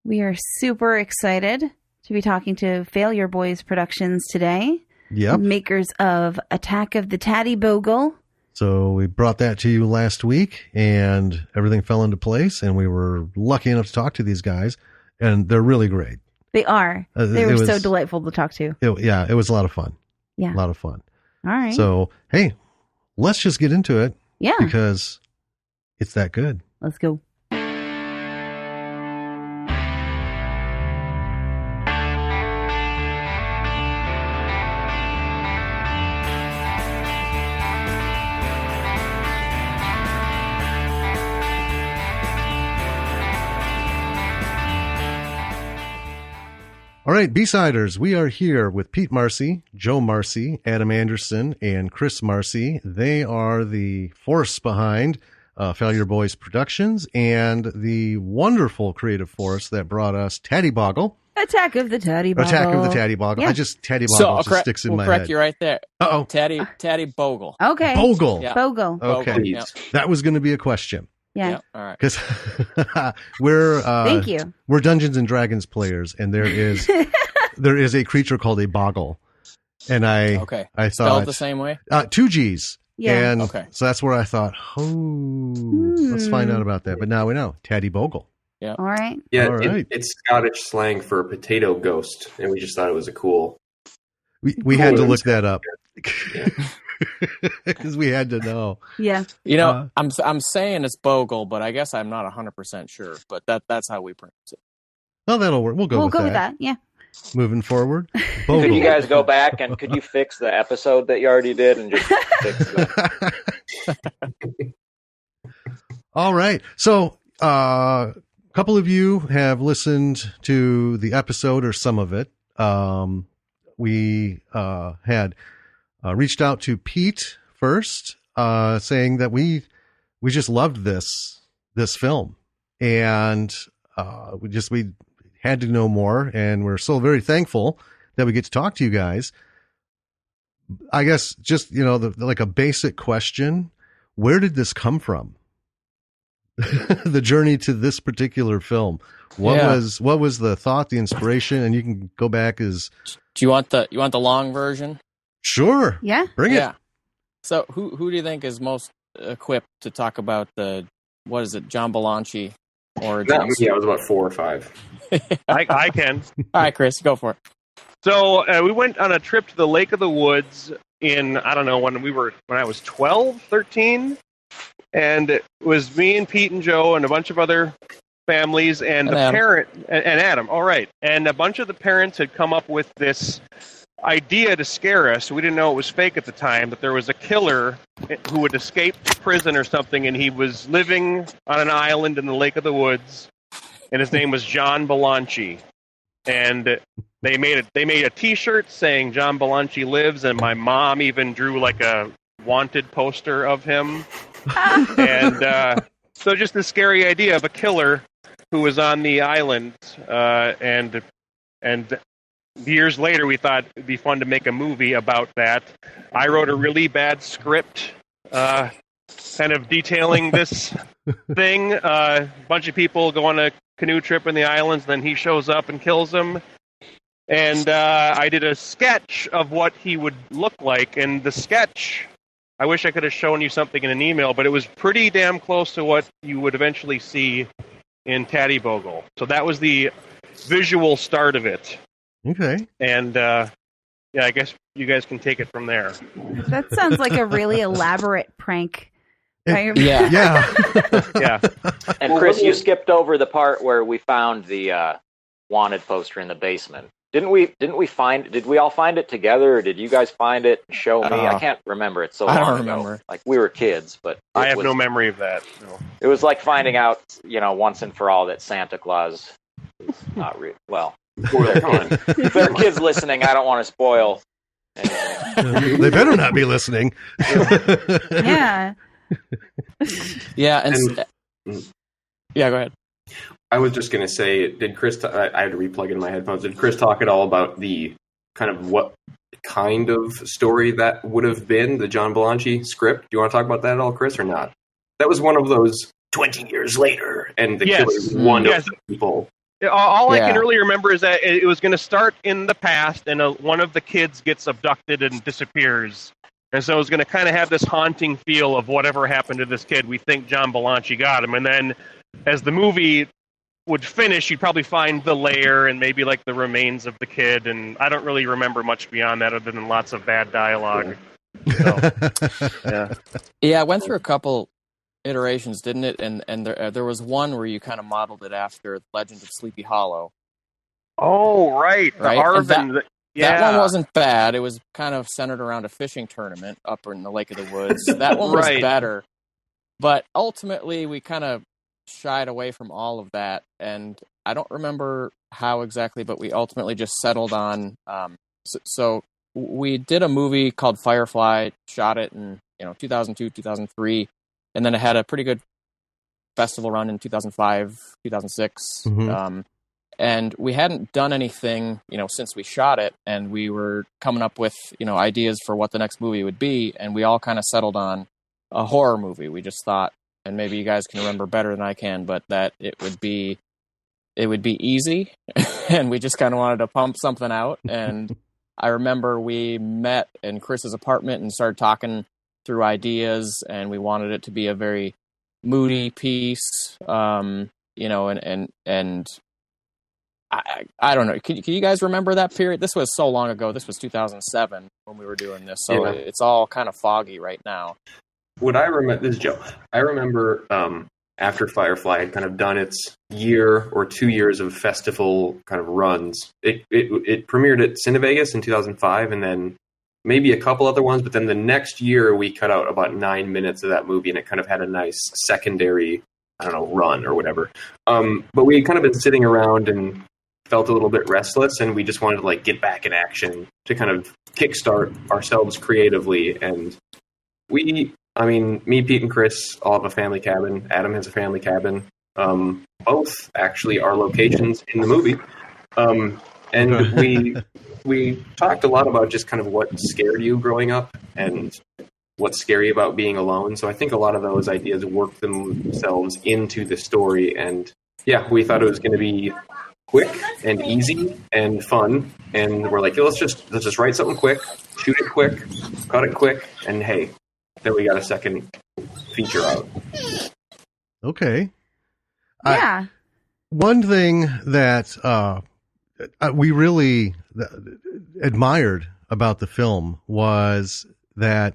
We are super excited to be talking to Failureboys Productions today. Yep. Makers of Attack of the Tatty Bogle. So we brought that to you last week, and everything fell into place, and we were lucky enough to talk to these guys, and they're really great. They are. They were so delightful to talk to. It was a lot of fun. Yeah. A lot of fun. All right. So, hey, let's just get into it. Yeah. Because it's that good. Let's go. All right, B-Siders, we are here with Pete Marcy, Joe Marcy, Adam Anderson, and Chris Marcy. They are the force behind Failureboys Productions and the wonderful creative force that brought us Tatty Bogle. Attack of the Tatty Bogle. Attack of the Tatty Bogle. Yeah. Tatty Bogle just sticks in my head. We'll correct you right there. Uh-oh. Tatty Bogle. Okay. Bogle. Yeah. Bogle. Okay. Yeah. That was going to be a question. Yeah. All right. Because we're Thank you. We're Dungeons and Dragons players, and there is a creature called a boggle, and I thought spelled the same way. 2 G's. Yeah. And so that's where I thought, let's find out about that. But now we know Tatty Bogle. Yeah. All right. Yeah. All right. It's Scottish slang for potato ghost, and we just thought it was a cool. We had to look that up. Because we had to know. Yeah. You know, I'm saying it's Bogle, but I guess I'm not 100% sure. But that's how we pronounce it. Well, that'll work. We'll go with that. Yeah. Moving forward. Bogle. Could you guys go back and could you fix the episode that you already did and just fix it? All right. So, a couple of you have listened to the episode or some of it. We had reached out to Pete first, saying that we just loved this film, and we had to know more, and we're so very thankful that we get to talk to you guys. I guess just like a basic question: where did this come from? The journey to this particular film. What was the thought, the inspiration? And you can go back as. Do you want the long version? Sure. Yeah. Bring it. So who do you think is most equipped to talk about John Belushi origins? I was about 4 or 5. I can. All right, Chris, go for it. So we went on a trip to the Lake of the Woods in, I don't know, when I was 12, 13. And it was me and Pete and Joe and a bunch of other families and the Adam. parent and Adam. All right. And a bunch of the parents had come up with this idea to scare us. We didn't know it was fake at the time, but there was a killer who had escaped prison or something, and he was living on an island in the Lake of the Woods, and his name was John Belushi. And they made a T-shirt saying John Belushi lives, and my mom even drew like a wanted poster of him. And so just the scary idea of a killer who was on the island, and years later, we thought it'd be fun to make a movie about that. I wrote a really bad script, kind of detailing this thing. A bunch of people go on a canoe trip in the islands, then he shows up and kills them. And I did a sketch of what he would look like. And the sketch, I wish I could have shown you something in an email, but it was pretty damn close to what you would eventually see in Tatty Bogle. So that was the visual start of it. Okay. And, I guess you guys can take it from there. That sounds like a really elaborate prank. Yeah. And Chris, you skipped over the part where we found the wanted poster in the basement. Did we all find it together, or did you guys find it and show me? I can't remember. It's so long I don't ago. remember. Like, we were kids, but I have no memory of that. No. It was like finding out, once and for all that Santa Claus is not real. Well, if there are kids listening, I don't want to spoil anything. They better not be listening. Yeah. Yeah, yeah, go ahead. I was just going to say, did Chris? I had to replug in my headphones. Did Chris talk at all about the kind of what kind of story that would have been the John Belushi script? Do you want to talk about that at all, Chris, or not? That was one of those 20 years later, and the killer is one of the people All I can Yeah. really remember is that it was going to start in the past, and one of the kids gets abducted and disappears. And so it's going to kind of have this haunting feel of whatever happened to this kid. We think John Belushi got him. And then as the movie would finish, you'd probably find the lair and maybe like the remains of the kid. And I don't really remember much beyond that other than lots of bad dialogue. So, yeah. Yeah, I went through a couple iterations, didn't it? And there was one where you kind of modeled it after Legend of Sleepy Hollow. Oh, right. The Right? Arvin. That one wasn't bad. It was kind of centered around a fishing tournament up in the Lake of the Woods. That one was Right. better. But ultimately, we kind of shied away from all of that. And I don't remember how exactly, but we ultimately just settled on... So we did a movie called Firefly, shot it in 2002, 2003, and then it had a pretty good festival run in 2005, 2006. Mm-hmm. And we hadn't done anything, since we shot it, and we were coming up with, ideas for what the next movie would be, and we all kind of settled on a horror movie. We just thought, and maybe you guys can remember better than I can, but that it would be easy, and we just kind of wanted to pump something out. And I remember we met in Chris's apartment and started talking through ideas, and we wanted it to be a very moody piece, and I don't know. Can you guys remember that period? This was so long ago. This was 2007 when we were doing this, so it's all kind of foggy right now. What I remember, this is Joe. I remember after Firefly had kind of done its year or 2 years of festival kind of runs, it premiered at Cinevegas in 2005, and then maybe a couple other ones. But then the next year, we cut out about 9 minutes of that movie, and it kind of had a nice secondary, run or whatever. But we had kind of been sitting around and felt a little bit restless, and we just wanted to get back in action to kind of kickstart ourselves creatively. And me, Pete, and Chris all have a family cabin. Adam has a family cabin. Both actually are locations in the movie. And we talked a lot about just kind of what scared you growing up and what's scary about being alone. So I think a lot of those ideas work themselves into the story. And yeah, we thought it was going to be quick and easy and fun, and we're like, let's just write something quick, shoot it quick, cut it quick, and hey, then we got a second feature out. Okay. Yeah. One thing that we really admired about the film was that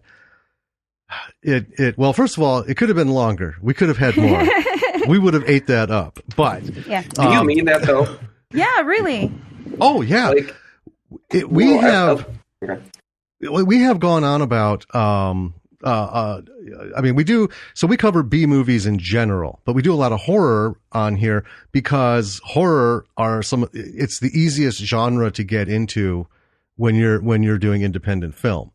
well, first of all, it could have been longer. We could have had more. We would have ate that up. But yeah. Do you mean that though? Yeah, really. Oh yeah. We have gone on about we do, so we cover B movies in general, but we do a lot of horror on here because horror it's the easiest genre to get into when you're doing independent film.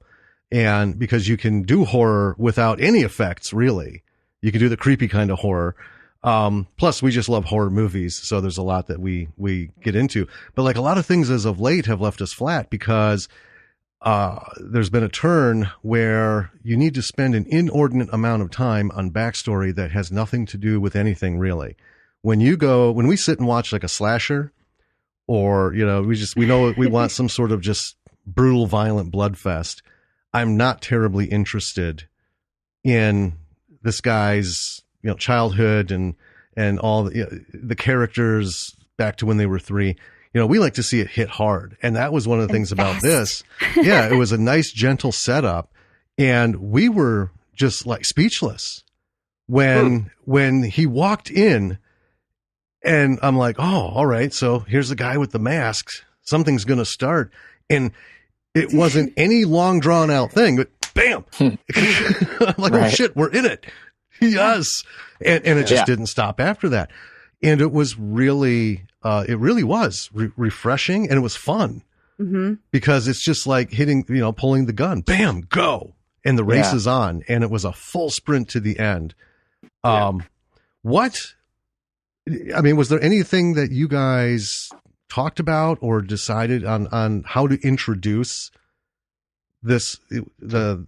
And because you can do horror without any effects, really. You can do the creepy kind of horror. Plus we just love horror movies. So there's a lot that we get into, but a lot of things as of late have left us flat because, there's been a turn where you need to spend an inordinate amount of time on backstory that has nothing to do with anything really. When we sit and watch a slasher or, we know we want some sort of just brutal, violent blood fest. I'm not terribly interested in this guy's, childhood and all the characters back to when they were 3. We like to see it hit hard. And that was one of the things about this. Yeah, it was a nice, gentle setup. And we were just speechless when he walked in, and I'm like, oh, all right. So here's the guy with the masks. Something's going to start. And it wasn't any long drawn out thing, but bam. I'm like, right. Oh shit, we're in it. Yes. And it just didn't stop after that. And it was really, it really was refreshing, and it was fun because it's just like hitting, pulling the gun, bam, go. And the race is on, and it was a full sprint to the end. Was there anything that you guys talked about or decided on how to introduce this, the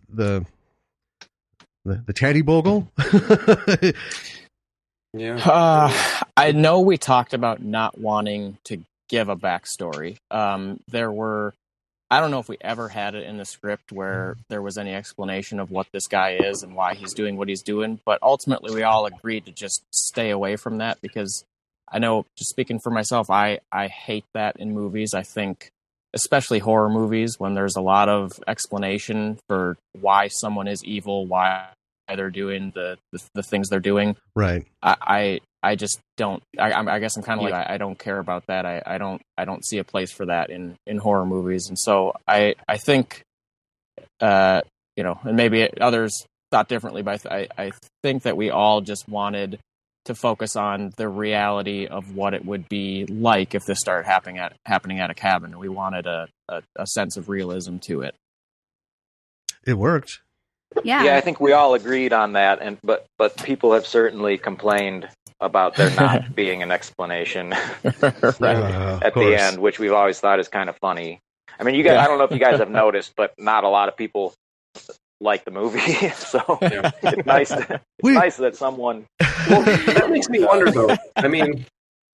Taddy Bogle? I know we talked about not wanting to give a backstory. I don't know if we ever had it in the script where there was any explanation of what this guy is and why he's doing what he's doing, but ultimately we all agreed to just stay away from that because I know, just speaking for myself, I hate that in movies. I think, especially horror movies, when there's a lot of explanation for why someone is evil, why they're doing the things they're doing. Right. I just don't. I guess I'm kind of like I don't care about that. I don't see a place for that in horror movies. And so I think, and maybe others thought differently, but I think that we all just wanted to focus on the reality of what it would be like if this started happening at a cabin. We wanted a sense of realism to it. It worked. Yeah, I think we all agreed on that, but people have certainly complained about there not being an explanation at the end, which we've always thought is kind of funny. I mean, you guys, I don't know if you guys have noticed, but not a lot of people like the movie, so it's nice that someone. Well, that makes me wonder, though. I mean,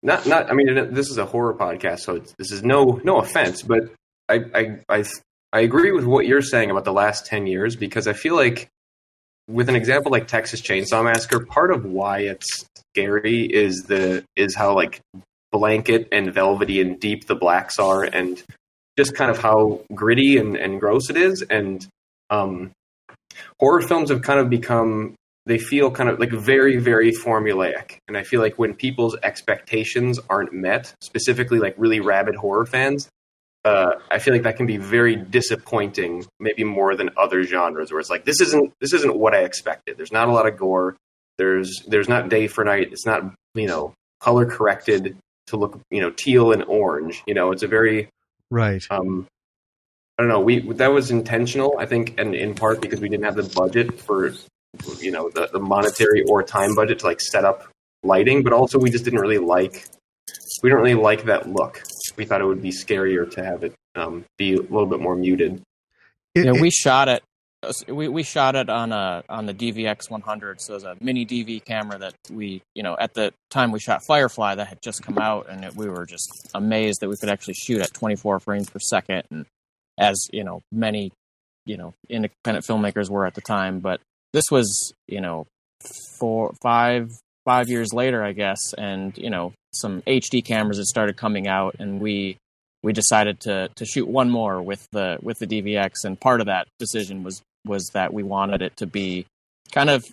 not. I mean, this is a horror podcast, so this is no offense, but I agree with what you're saying about the last 10 years because I feel like with an example like Texas Chainsaw Massacre, part of why it's scary is how like blanket and velvety and deep the blacks are, and just kind of how gritty and gross it is. And horror films have kind of become, they feel kind of like very, very formulaic. And I feel like when people's expectations aren't met, specifically like really rabid horror fans, I feel like that can be very disappointing, maybe more than other genres, where it's like, this isn't what I expected. There's not a lot of gore. There's not day for night. It's not, color corrected to look, teal and orange. It's a very, right. I don't know. That was intentional, I think, and in part because we didn't have the budget for, the monetary or time budget to like set up lighting, but also we just didn't really like that look. We thought it would be scarier to have it be a little bit more muted. We shot it. We shot it on the DVX 100, so it was a mini DV camera that we, at the time we shot Firefly, that had just come out, and we were just amazed that we could actually shoot at 24 frames per second, and as many independent filmmakers were at the time. But this was 5 years later, I guess, and some HD cameras had started coming out, and we decided to shoot one more with the DVX, and part of that decision was that we wanted it to be kind of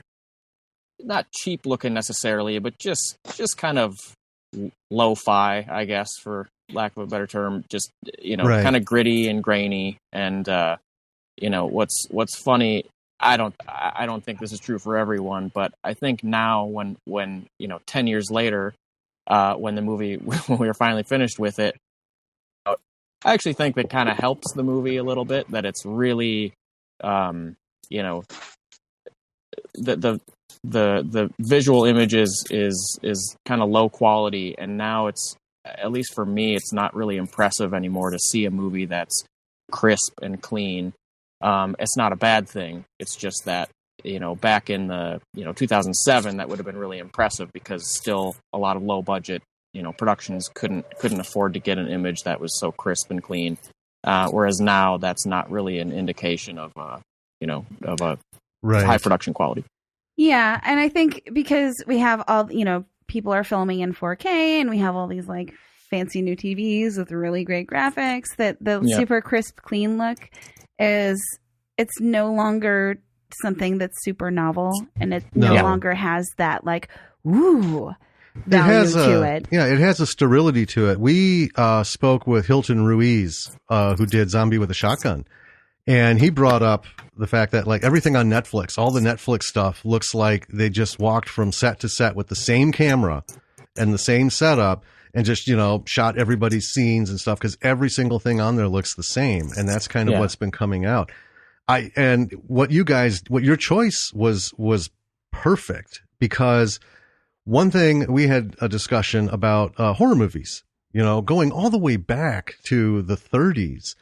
not cheap looking necessarily, but just kind of lo-fi, I guess, for lack of a better term, just right. Kind of gritty and grainy. And what's funny, I don't think this is true for everyone, but I think now when 10 years later, when we were finally finished with it, I actually think that kind of helps the movie a little bit, that it's really, the visual images is kind of low quality, and now it's, at least for me, it's not really impressive anymore to see a movie that's crisp and clean. It's not a bad thing. It's just that, back in the 2007, that would have been really impressive because still a lot of low budget productions couldn't afford to get an image that was so crisp and clean. Whereas now that's not really an indication of a right. high production quality. Yeah, and I think because we have all people are filming in 4K, and we have all these like fancy new TVs with really great graphics, that the super crisp, clean look it's no longer something that's super novel, and it no longer has that like value to it. Yeah, it has a sterility to it. We spoke with Hilton Ruiz, who did Zombie with a Shotgun, and he brought up the fact that like everything on Netflix, all the Netflix stuff looks like they just walked from set to set with the same camera and the same setup, and just shot everybody's scenes and stuff, because every single thing on there looks the same, and that's kind of what's been coming out. And what your choice was perfect, because one thing, we had a discussion about horror movies, going all the way back to the 30s.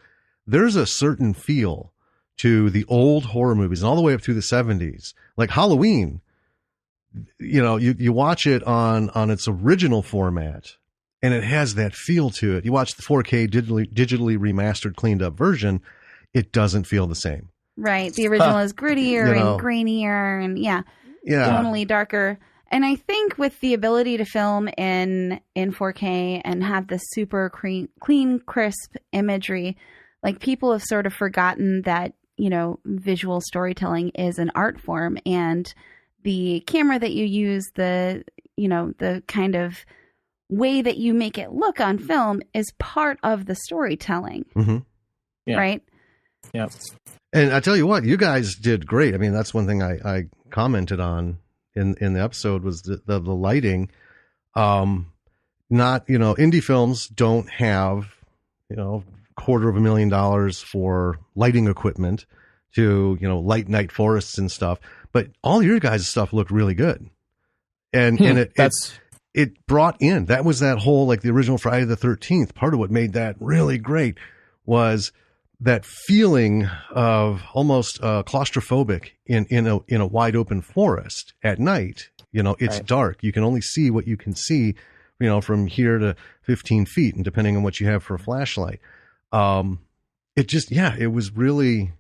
There's a certain feel to the old horror movies, and all the way up through the 70s. Like Halloween you watch it on its original format, and it has that feel to it. You watch the 4K digitally remastered, cleaned up version, it doesn't feel the same. Right. The original is grittier and grainier and tonally darker. And I think with the ability to film in 4K and have the super clean, crisp imagery, like people have sort of forgotten that, visual storytelling is an art form, and the camera that you use, the kind of way that you make it look on film is part of the storytelling. Mm-hmm. Yeah. Right? Yeah. And I tell you what, you guys did great. I mean, that's one thing I commented on in the episode was the lighting. Indie films don't have, $250,000 for lighting equipment to, light night forests and stuff. But all your guys' stuff looked really good. And it brought in, that was that whole, like the original Friday the 13th. Part of what made that really great was that feeling of almost claustrophobic in a wide open forest at night. It's dark. You can only see what you can see, from here to 15 feet, and depending on what you have for a flashlight. It was really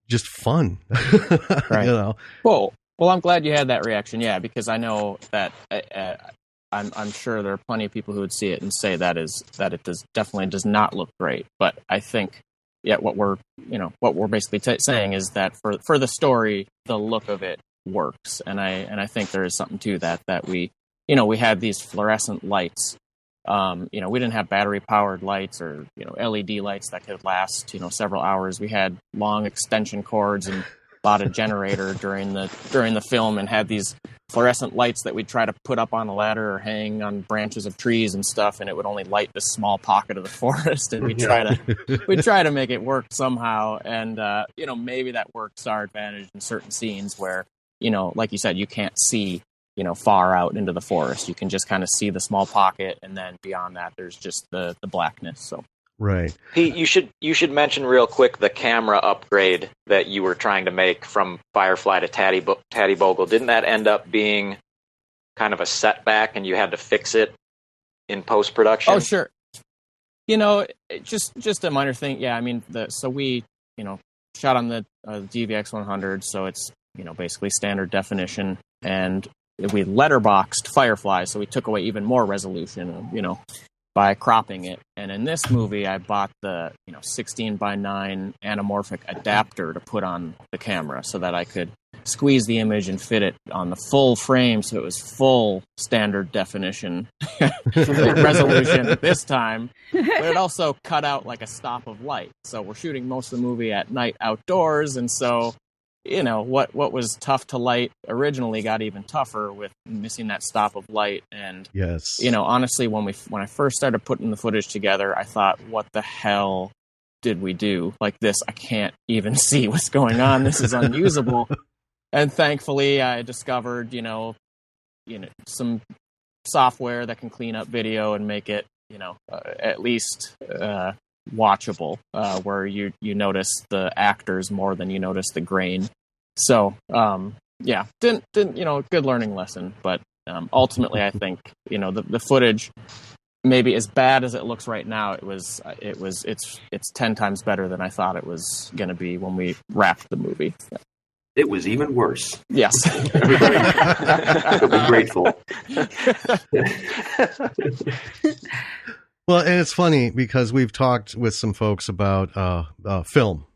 just fun. Right. Well, I'm glad you had that reaction. Yeah, because I know that I'm sure there are plenty of people who would see it and say that it definitely does not look great. But I think, what we're basically saying is that for the story, the look of it works, and I think there is something to that we had these fluorescent lights. We didn't have battery powered lights or LED lights that could last several hours. We had long extension cords and bought a generator during the film and had these fluorescent lights that we'd try to put up on a ladder or hang on branches of trees and stuff, and it would only light this small pocket of the forest, and we'd try to make it work somehow. And maybe that works to our advantage in certain scenes where like you said, you can't see far out into the forest. You can just kind of see the small pocket, and then beyond that there's just the blackness. So right. Pete, you should mention real quick the camera upgrade that you were trying to make from Firefly to Tatty Bogle. Didn't that end up being kind of a setback, and you had to fix it in post-production? Oh, sure. Just a minor thing. Yeah, I mean, we shot on the DVX 100, so it's basically standard definition, and we letterboxed Firefly, so we took away even more resolution, by cropping it. And in this movie, I bought the 16:9 anamorphic adapter to put on the camera so that I could squeeze the image and fit it on the full frame, so it was full standard definition resolution this time. But it also cut out like a stop of light. So we're shooting most of the movie at night outdoors, and so what was tough to light originally got even tougher with missing that stop of light. And yes, honestly, when I first started putting the footage together, I thought, what the hell did we do? Like this, I can't even see what's going on. This is unusable. And thankfully, I discovered some software that can clean up video and make it at least watchable, where you notice the actors more than you notice the grain. So didn't good learning lesson, but ultimately I think the footage, maybe as bad as it looks right now, it's 10 times better than I thought it was going to be when we wrapped the movie. Yeah. It was even worse. Yes. Everybody will be grateful. Well, and it's funny because we've talked with some folks about film.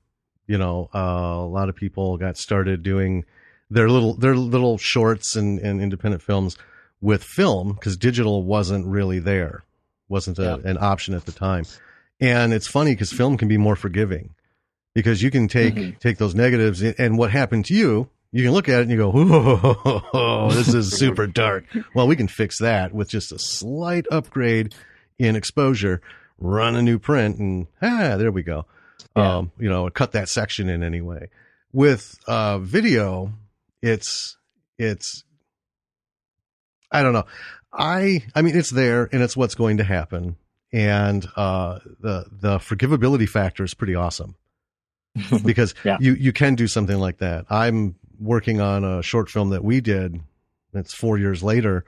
A lot of people got started doing their little shorts and independent films with film because digital wasn't really there, wasn't an option at the time. And it's funny because film can be more forgiving because you can take those negatives and what happened to you. You can look at it and you go, "Oh, this is super dark." Well, we can fix that with just a slight upgrade in exposure, run a new print, and there we go. Yeah. Cut that section in anyway. With video, it's I don't know. I mean, it's there and it's what's going to happen, and the forgivability factor is pretty awesome because you can do something like that. I'm working on a short film that we did it's 4 years later,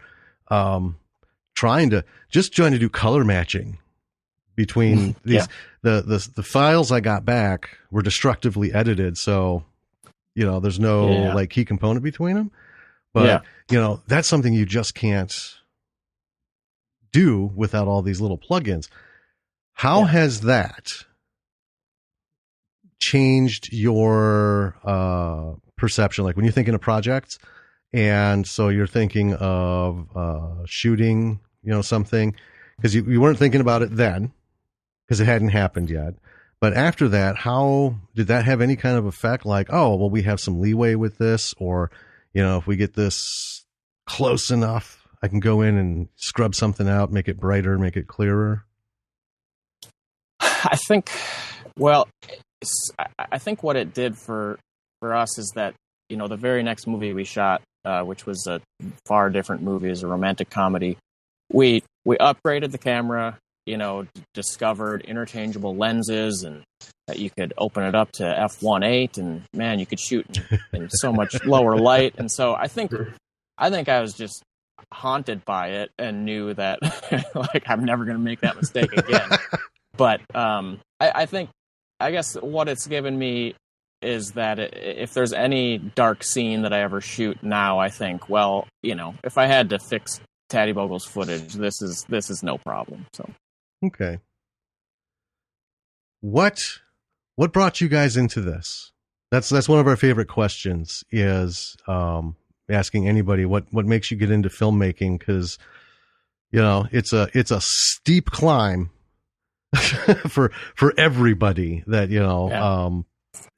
trying to do color matching between these. The files I got back were destructively edited, so there's no like key component between them. But that's something you just can't do without all these little plugins. How has that changed your perception? Like when you're thinking of projects, and so you're thinking of shooting, something, because you weren't thinking about it then because it hadn't happened yet. But after that, how did that have any kind of effect? Like, oh, well, we have some leeway with this, or, if we get this close enough, I can go in and scrub something out, make it brighter, make it clearer. I think what it did for us is that, the very next movie we shot, which was a far different movie, is a romantic comedy. We upgraded the camera, discovered interchangeable lenses, and that you could open it up to f1.8, and man, you could shoot in so much lower light. And so I think I was just haunted by it and knew that like I'm never going to make that mistake again. But I guess what it's given me is that if there's any dark scene that I ever shoot now, I think, well, if I had to fix Taddy Bogle's footage, this is no problem. So, okay. What brought you guys into this? That's one of our favorite questions, is asking anybody what makes you get into filmmaking, because it's a steep climb for everybody that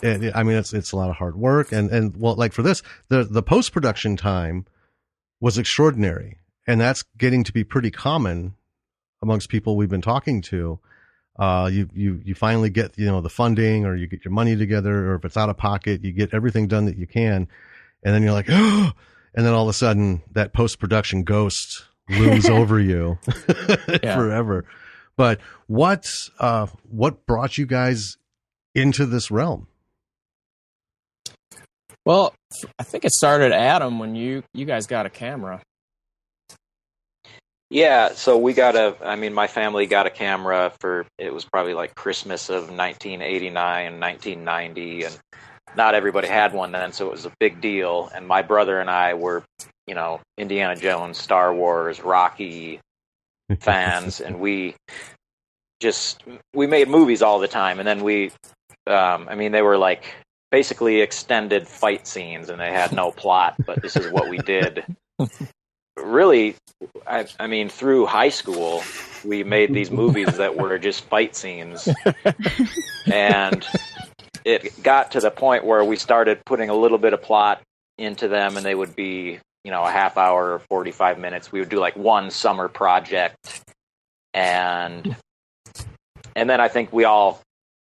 I mean, it's a lot of hard work, and well, like for this, the post-production time was extraordinary, and that's getting to be pretty common amongst people we've been talking to. You finally get the funding, or you get your money together, or if it's out of pocket, you get everything done that you can, and then you're like, oh, and then all of a sudden that post-production ghost looms over you forever. But what brought you guys into this realm? Well, I think it started, Adam, when you guys got a camera. Yeah, so my family got a camera it was probably like Christmas of 1989, 1990, and not everybody had one then, so it was a big deal. And my brother and I were, Indiana Jones, Star Wars, Rocky fans, and we made movies all the time. And then they were like basically extended fight scenes, and they had no plot, but this is what we did. Really, through high school, we made these movies that were just fight scenes. And it got to the point where we started putting a little bit of plot into them, and they would be, a half hour or 45 minutes. We would do like one summer project. And then I think we all,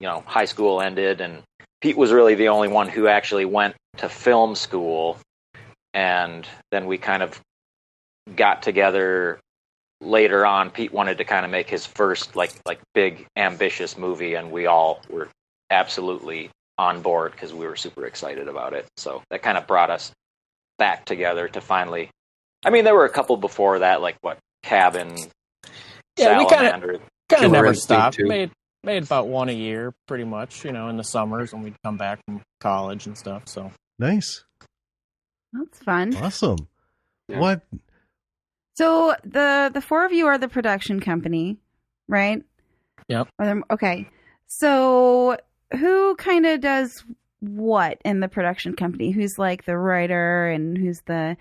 high school ended, and Pete was really the only one who actually went to film school. And then we kind of got together later on. Pete wanted to kind of make his first like big ambitious movie, and we all were absolutely on board because we were super excited about it. So that kind of brought us back together to finally. There were a couple before that, like Cabin, Salamander. We kind of never stopped. Made about one a year, pretty much. In the summers when we'd come back from college and stuff. So nice. That's fun. Awesome. Yeah. What? So the four of you are the production company, right? Yep. Okay. So who kind of does what in the production company? Who's like the writer, and who's the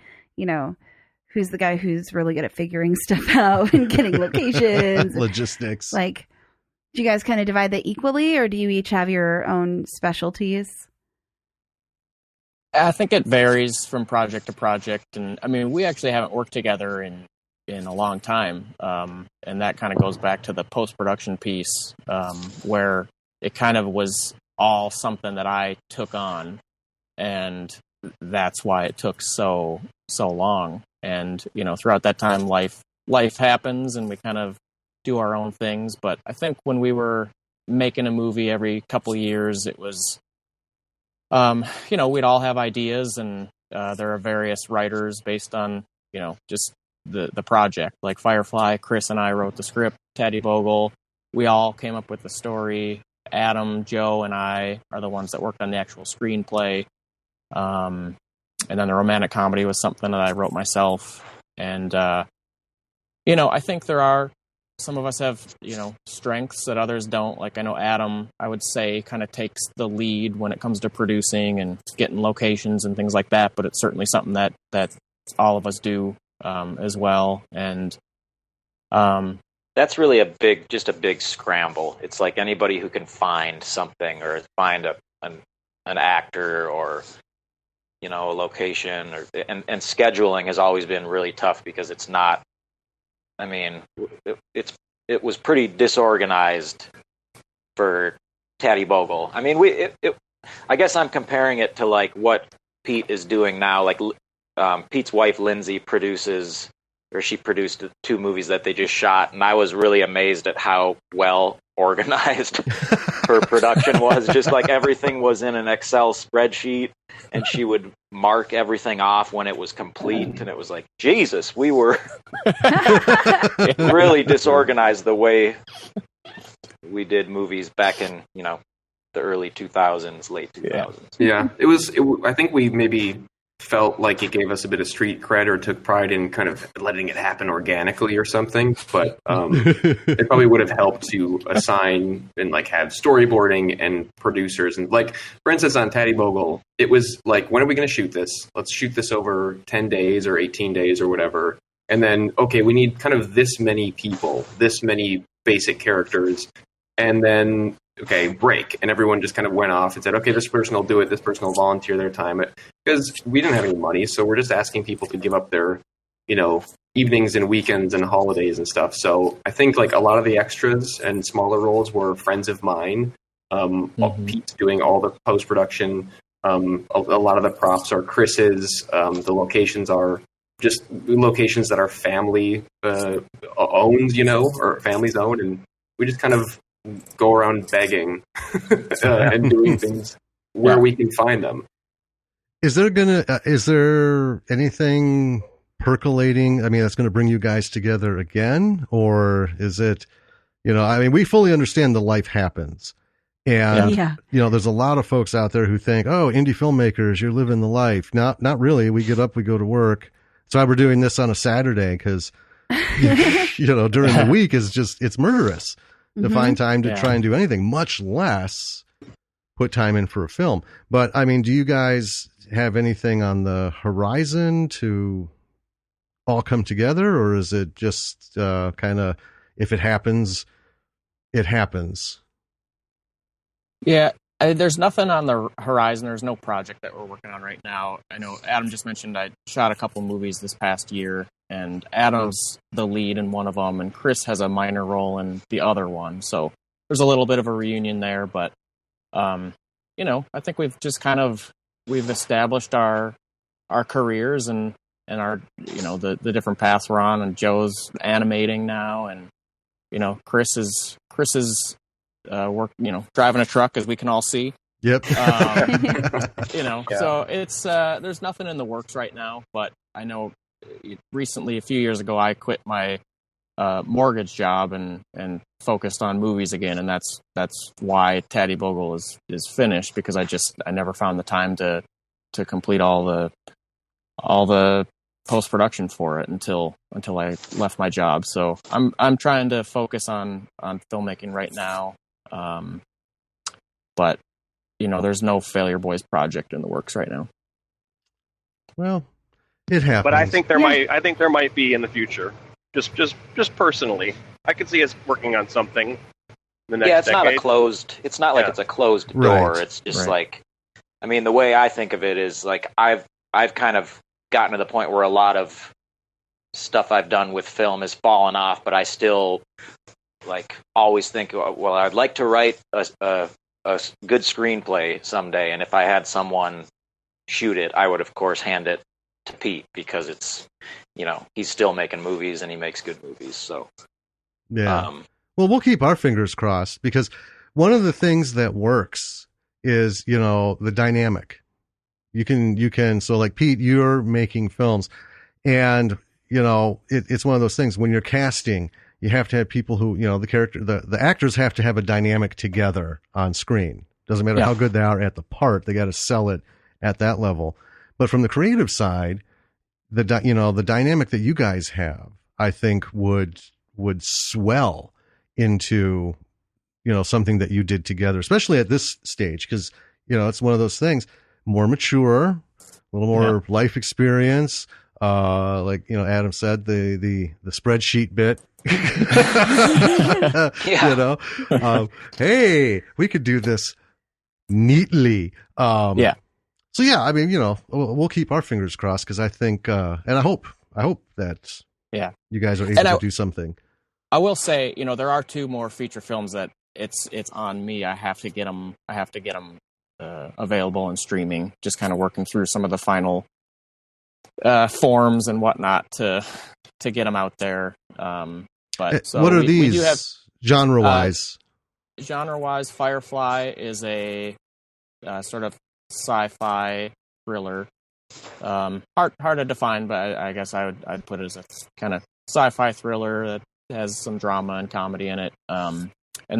guy who's really good at figuring stuff out and getting locations, logistics? Like, do you guys kind of divide that equally, or do you each have your own specialties? I think it varies from project to project, and we actually haven't worked together in a long time, and that kind of goes back to the post-production piece, where it kind of was all something that I took on, and that's why it took so long. And throughout that time, life happens, and we kind of do our own things. But I think when we were making a movie every couple of years, it was, we'd all have ideas, and there are various writers based on, just the project. Like Firefly, Chris and I wrote the script. Teddy Bogle, we all came up with the story. Adam, Joe, and I are the ones that worked on the actual screenplay. And then the romantic comedy was something that I wrote myself. And, I think there are, some of us have, strengths that others don't. Like I know Adam, I would say, kind of takes the lead when it comes to producing and getting locations and things like that. But it's certainly something that all of us do as well. And that's really a big scramble. It's like anybody who can find something or find an actor or a location and scheduling has always been really tough because it's not. I mean, it was pretty disorganized for Teddy Bogle. I mean, I guess I'm comparing it to like what Pete is doing now. Like Pete's wife Lindsay produced 2 movies that they just shot, and I was really amazed at how well organized her production was. Just like everything was in an Excel spreadsheet, and she would mark everything off when it was complete, and it was like, Jesus, we were really disorganized the way we did movies back in, the early 2000s, late 2000s. Yeah, I think we maybe felt like it gave us a bit of street cred or took pride in kind of letting it happen organically or something, but it probably would have helped to assign and like have storyboarding and producers. And like, for instance, on Teddy Bogle, it was like, when are we going to shoot this? Let's shoot this over 10 days or 18 days or whatever. And then, okay, we need kind of this many people, this many basic characters. And then, okay, break. And everyone just kind of went off and said, okay, this person will do it. This person will volunteer their time. Because we didn't have any money, so we're just asking people to give up their, evenings and weekends and holidays and stuff. So I think like a lot of the extras and smaller roles were friends of mine. Pete's doing all the post-production. A lot of the props are Chris's. The locations are just locations that our family owns, or families own. And we just kind of go around begging and doing things where we can find them. Is there anything percolating? I mean, that's going to bring you guys together again, or is it, we fully understand the life happens, and there's a lot of folks out there who think, oh, indie filmmakers, you're living the life. Not really. We get up, we go to work. That's why we're doing this on a Saturday, because during the week it's murderous to find time to try and do anything, much less put time in for a film. But I mean, do you guys have anything on the horizon to all come together, or is it just kind of, if it happens, it happens? Yeah, there's nothing on the horizon. There's no project that we're working on right now. I know Adam just mentioned I shot a couple movies this past year, and Adam's the lead in one of them, and Chris has a minor role in the other one. So there's a little bit of a reunion there, but I think we've just we've established our careers and our, the different paths we're on, and Joe's animating now, and, Chris is driving a truck, as we can all see. Yep. So it's, there's nothing in the works right now, but I know recently, a few years ago, I quit my mortgage job and focused on movies again, and that's why Teddy Bogle is finished, because I never found the time to complete all the post-production for it until I left my job. So I'm trying to focus on filmmaking right now, but there's no Failureboys project in the works right now. Well, it happens. But I think there might be in the future. Just personally, I could see us working on something in the next it's decade. It's not like it's a closed door. Right. It's just like, I mean, the way I think of it is like I've kind of gotten to the point where a lot of stuff I've done with film has fallen off, but I still like always think, well, I'd like to write a good screenplay someday, and if I had someone shoot it, I would of course hand it to Pete, because it's, he's still making movies and he makes good movies. So well, we'll keep our fingers crossed, because one of the things that works is, the dynamic. You can. So like Pete, you're making films, and it's one of those things when you're casting, you have to have people who, the actors have to have a dynamic together on screen. Doesn't matter how good they are at the part, they got to sell it at that level. But from the creative side, the dynamic that you guys have, I think would swell into, something that you did together, especially at this stage. Cause it's one of those things, more mature, a little more life experience. Like, Adam said, the spreadsheet bit, hey, we could do this neatly. So yeah, I mean, we'll keep our fingers crossed, because I think, and I hope that you guys are able to do something. I will say, there are 2 more feature films that it's on me. I have to get them available and streaming. Just kind of working through some of the final forms and whatnot to get them out there. But so what are we these do have, genre-wise? Genre-wise, Firefly is a sort of sci-fi thriller. Hard to define, but I guess I'd put it as a kind of sci-fi thriller that has some drama and comedy in it. And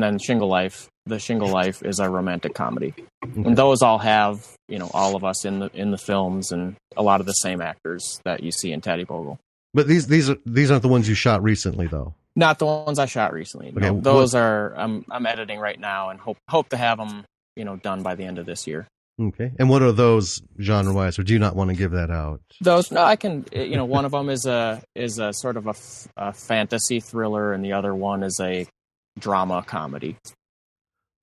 then Shingle Life. The Shingle Life is a romantic comedy, and those all have all of us in the films, and a lot of the same actors that you see in Teddy Bogle. But these aren't the ones you shot recently, though. Not the ones I shot recently. Okay, no, those are I'm editing right now, and hope to have them done by the end of this year. Okay. And what are those genre-wise, or do you not want to give that out? Those, no, I can. One of them is a sort of a fantasy thriller, and the other one is a drama comedy.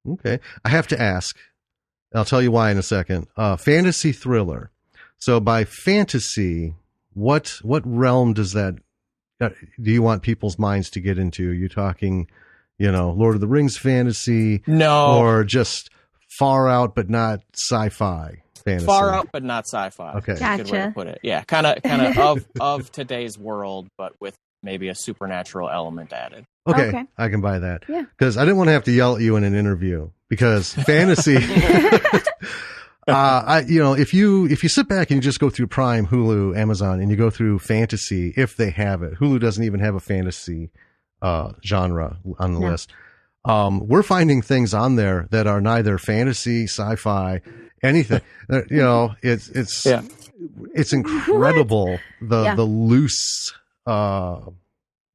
Okay. I have to ask. I'll tell you why in a second. Fantasy thriller. So by fantasy, what realm does that? Do you want people's minds to get into? Are you talking, Lord of the Rings fantasy? No. Or just far out but not sci-fi fantasy? Far out but not sci-fi. Okay. Gotcha. Good way to put it. Yeah, kind of of today's world, but with maybe a supernatural element added. Okay. I can buy that. Yeah. Because I didn't want to have to yell at you in an interview, because fantasy. If you sit back and you just go through Prime, Hulu, Amazon, and you go through fantasy, if they have it, Hulu doesn't even have a fantasy genre on the list. We're finding things on there that are neither fantasy, sci-fi, anything. It's incredible the loose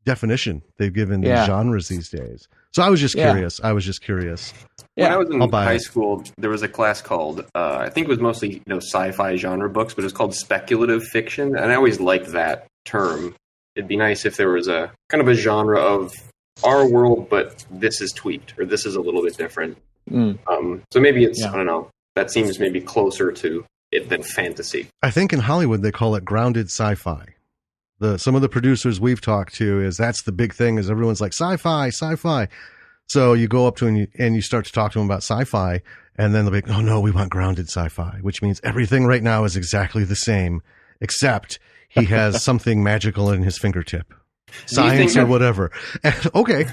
definition they've given these genres these days. So I was just curious. When I was in high school, there was a class called, I think it was mostly sci-fi genre books, but it was called speculative fiction, and I always liked that term. It'd be nice if there was a kind of a genre of our world, but this is tweaked, or this is a little bit different. So maybe it's, I don't know, that seems maybe closer to it than fantasy. I think in Hollywood they call it grounded sci-fi. Some of the producers we've talked to is that's the big thing, is everyone's like sci-fi. So you go up to them and you start to talk to them about sci-fi, and then they'll be like, oh no, we want grounded sci-fi, which means everything right now is exactly the same, except he has something magical in his fingertip. Science or whatever. Okay.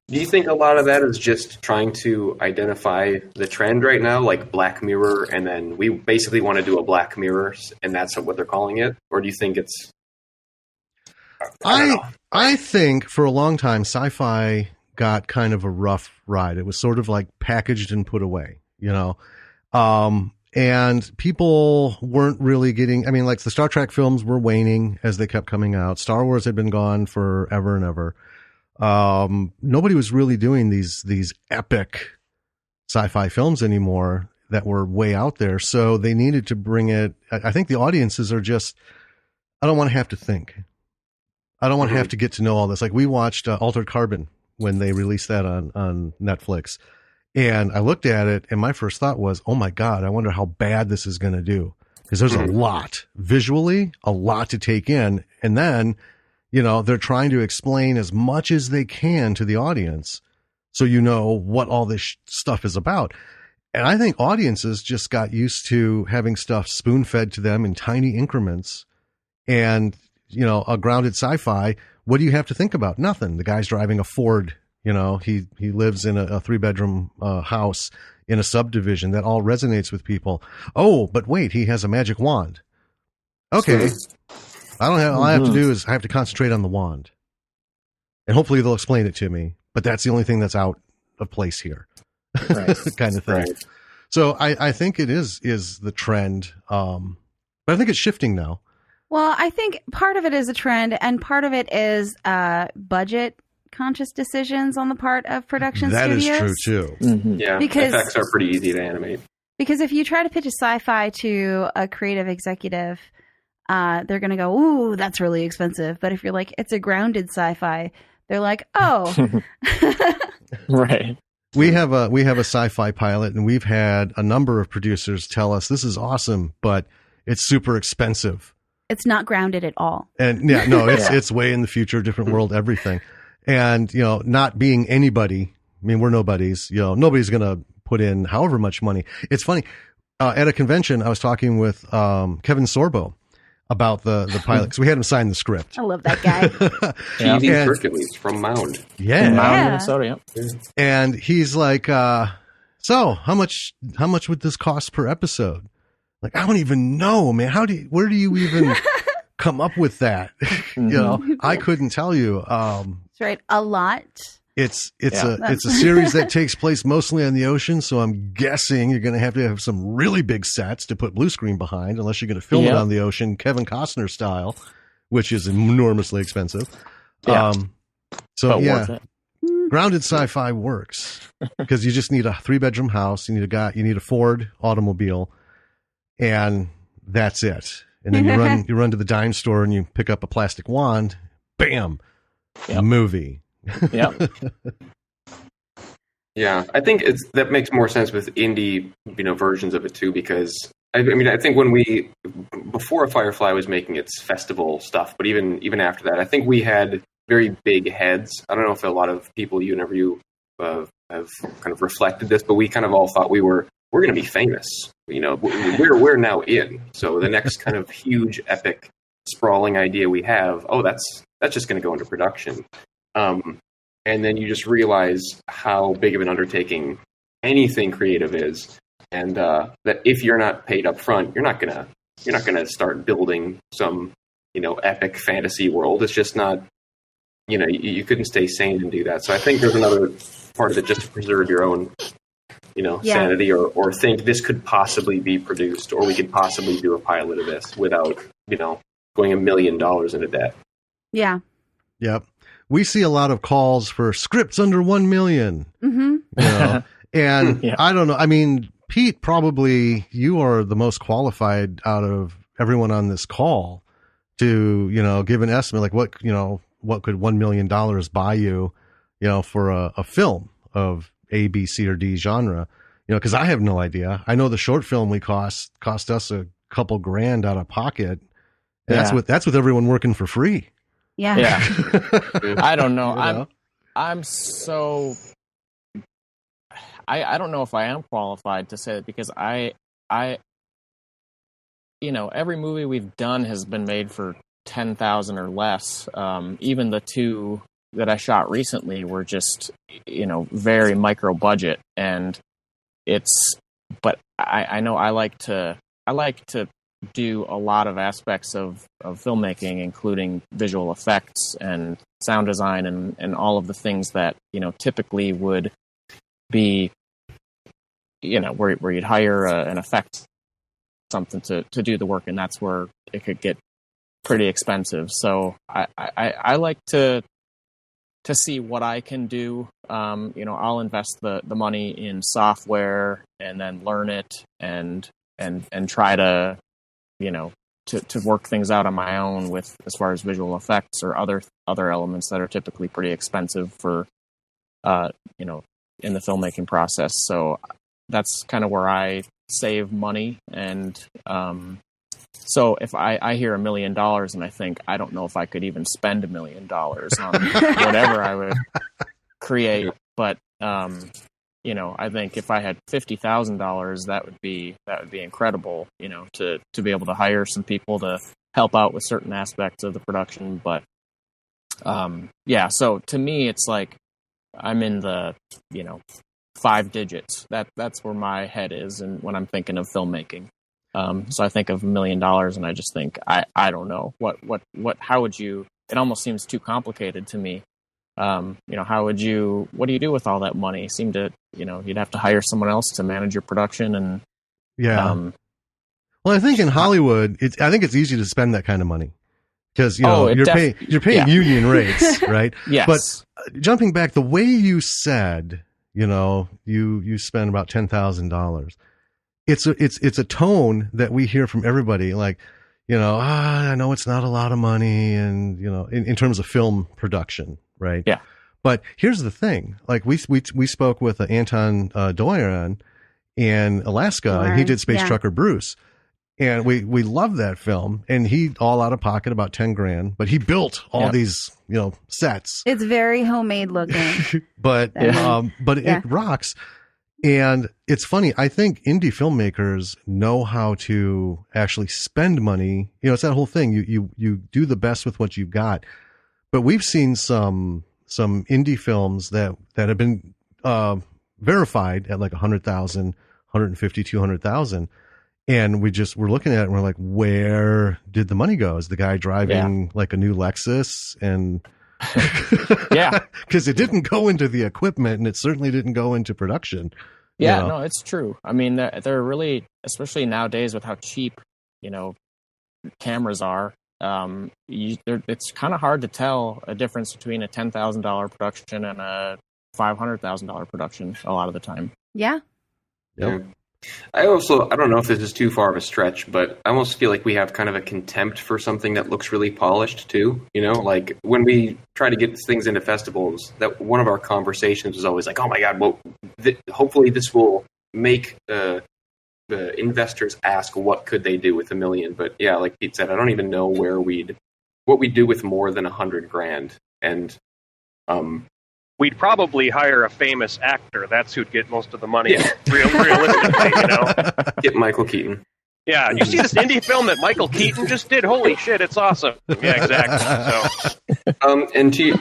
Do you think a lot of that is just trying to identify the trend right now, like Black Mirror, and then we basically want to do a Black Mirror, and that's what they're calling it? Or do you think it's... I think for a long time, sci-fi got kind of a rough ride. It was sort of like packaged and put away, and people weren't really getting, like the Star Trek films were waning as they kept coming out. Star Wars had been gone forever and ever. Nobody was really doing these epic sci-fi films anymore that were way out there. So they needed to bring it. I think the audiences are just, I don't want to have to think. I don't want to have to get to know all this. Like we watched Altered Carbon when they released that on Netflix. And I looked at it and my first thought was, oh my God, I wonder how bad this is going to do. Because there's a lot visually, a lot to take in. And then, they're trying to explain as much as they can to the audience so what all this stuff is about. And I think audiences just got used to having stuff spoon-fed to them in tiny increments. And, a grounded sci-fi, what do you have to think about? Nothing. The guy's driving a Ford You know, he lives in a 3-bedroom house in a subdivision that all resonates with people. Oh, but wait, he has a magic wand. Okay. All I have to do is I have to concentrate on the wand. And hopefully they'll explain it to me. But that's the only thing that's out of place here. Right. Kind of thing. Right. So I think it is the trend. But I think it's shifting now. Well, I think part of it is a trend, and part of it is budget conscious decisions on the part of production studios. That is true too. Mm-hmm. Yeah, because effects are pretty easy to animate. Because if you try to pitch a sci-fi to a creative executive, they're going to go, "Ooh, that's really expensive." But if you're like, "It's a grounded sci-fi," they're like, "Oh." Right. We have a sci-fi pilot, and we've had a number of producers tell us this is awesome, but it's super expensive. It's not grounded at all. And it's way in the future, different world, everything. And, you know, not being anybody, I mean, we're nobodies, you know, nobody's going to put in however much money. It's funny. At a convention, I was talking with Kevin Sorbo about the pilot, because we had him sign the script. I love that guy. TV Hercules from Mound. Yeah. From Mound, Minnesota, yeah. And he's like, so how much would this cost per episode? Like, I don't even know, man. Where do you even come up with that? You know, I couldn't tell you. That's right. A lot. It's a series that takes place mostly on the ocean. So I'm guessing you're going to have some really big sets to put blue screen behind, unless you're going to film it on the ocean, Kevin Costner style, which is enormously expensive. Yeah. Grounded sci-fi works because you just need a 3-bedroom house. You need a Ford automobile. And that's it. And then you run to the dime store and you pick up a plastic wand. Bam, movie. Yeah, yeah. I think that makes more sense with indie, versions of it too. Because I think before Firefly was making its festival stuff, but even after that, I think we had very big heads. I don't know if a lot of people you interview have kind of reflected this, but we kind of all thought we're going to be famous. We're now in. So the next kind of huge, epic, sprawling idea we have, that's just going to go into production. And then you just realize how big of an undertaking anything creative is, and that if you're not paid up front, you're not gonna start building some epic fantasy world. It's just not. You couldn't stay sane and do that. So I think there's another part of it, just to preserve your own sanity, or think this could possibly be produced, or we could possibly do a pilot of this without, going $1 million into debt. Yeah. Yep. We see a lot of calls for scripts under 1 million. Mm-hmm. And I don't know. I mean, Pete, probably you are the most qualified out of everyone on this call to, give an estimate, like what could $1 million buy you, for a film of A, B, C, or D genre, because I have no idea. I know the short film we cost us a couple grand out of pocket. That's with everyone working for free. Yeah. I don't know. I'm so. I don't know if I am qualified to say it, because I every movie we've done has been made for 10,000 or less. Even the two that I shot recently were just, very micro budget, and but I know I like to do a lot of aspects of filmmaking, including visual effects and sound design and all of the things that, typically would be, where you'd hire an effect, something to do the work. And that's where it could get pretty expensive. So I like to see what I can do. I'll invest the money in software and then learn it and try to, to work things out on my own with, as far as visual effects or other elements that are typically pretty expensive for, in the filmmaking process. So that's kind of where I save money. And, so if I hear $1 million and I think, I don't know if I could even spend $1 million on whatever I would create, but, I think if I had $50,000, that would be incredible, to be able to hire some people to help out with certain aspects of the production. But, so to me, it's like, I'm in the, 5 digits. That's where my head is, and when I'm thinking of filmmaking. So I think of $1 million, and I just think I don't know what how would you? It almost seems too complicated to me. How would you? What do you do with all that money? Seem to you'd have to hire someone else to manage your production and Well, I think in Hollywood, I think it's easy to spend that kind of money because you're paying union rates, right? Yes. But jumping back, the way you said, you spend about $10,000. It's a tone that we hear from everybody, like, I know it's not a lot of money, and in terms of film production, right? Yeah. But here's the thing: like we spoke with Anton Doiron in Alaska, and he did Space Trucker Bruce, and we love that film, and he all out of pocket about $10,000, but he built all these sets. It's very homemade looking, but it rocks. And it's funny. I think indie filmmakers know how to actually spend money. It's that whole thing. You do the best with what you've got. But we've seen some indie films that have been verified at like 100,000, 150, 200,000. And we're looking at it and we're like, where did the money go? Is the guy driving like a new Lexus? And because it didn't go into the equipment, and it certainly didn't go into production. No, it's true. I mean, they're really, especially nowadays with how cheap cameras are. It's kind of hard to tell a difference between a $10,000 production and a $500,000 production a lot of the time. Yeah. Yep. I don't know if this is too far of a stretch, but I almost feel like we have kind of a contempt for something that looks really polished too. Like when we try to get things into festivals, that one of our conversations was always like, oh my God, hopefully this will make the investors ask what could they do with $1 million. But yeah, like Pete said, I don't even know what we'd do with more than $100,000. And we'd probably hire a famous actor. That's who'd get most of the money. Realistically, Get Michael Keaton. Yeah, you see this indie film that Michael Keaton just did? Holy shit, it's awesome. Yeah, exactly. So, and to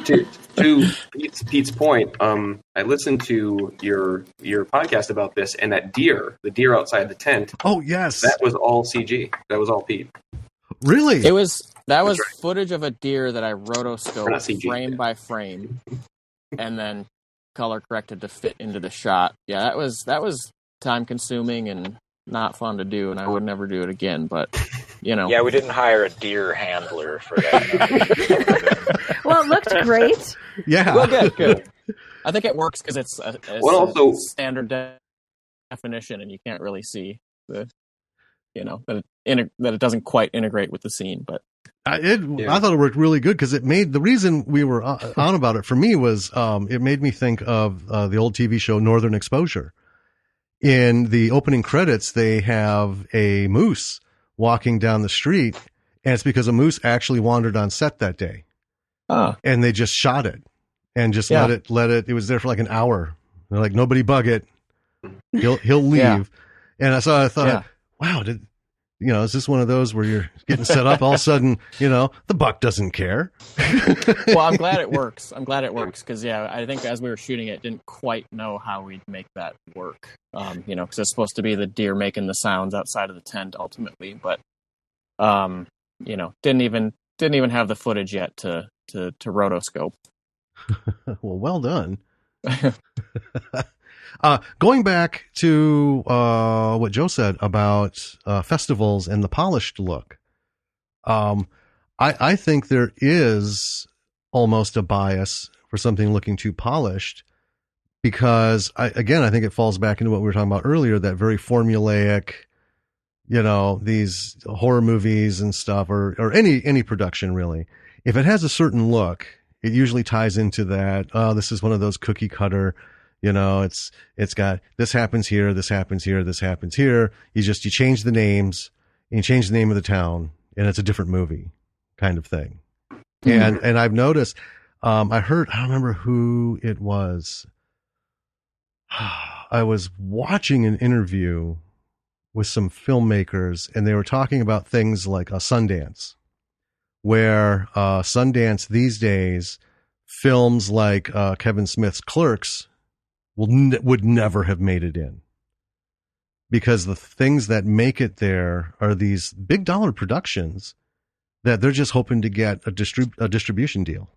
Pete's point, I listened to your podcast about this, and the deer outside the tent. Oh yes, that was all CG. That was all Pete. Really? That was right. footage of a deer that I rotoscoped frame by frame, and then color corrected to fit into the shot. Yeah, that was time consuming and not fun to do, and I would never do it again. But yeah, we didn't hire a deer handler for that. Well, it looked great. Yeah, well, good. I think it works because it's a standard definition, and you can't really see the that it doesn't quite integrate with the scene. But I thought it worked really good because it made the reason we were on about it for me was it made me think of the old TV show Northern Exposure. In the opening credits, they have a moose walking down the street, and it's because a moose actually wandered on set that day. And they just shot it and just let it. It was there for like an hour. They're like, nobody bug it. He'll leave. Yeah. And so I thought, wow, is this one of those where you're getting set up all of a sudden, the buck doesn't care. Well, I'm glad it works. Because, I think as we were shooting it, didn't quite know how we'd make that work. Because it's supposed to be the deer making the sounds outside of the tent ultimately. But, didn't even have the footage yet to rotoscope. Well done. Going back to what Joe said about festivals and the polished look, I think there is almost a bias for something looking too polished because, I think it falls back into what we were talking about earlier, that very formulaic, these horror movies and stuff, or any production really. If it has a certain look, it usually ties into that. Oh, this is one of those cookie cutter. It's got this happens here, this happens here, this happens here. You change the names, and you change the name of the town, and it's a different movie, kind of thing. Mm-hmm. And I've noticed, I don't remember who it was. I was watching an interview with some filmmakers, and they were talking about things like Sundance, where Sundance these days films like Kevin Smith's Clerks would never have made it in, because the things that make it there are these big dollar productions that they're just hoping to get a distribution deal.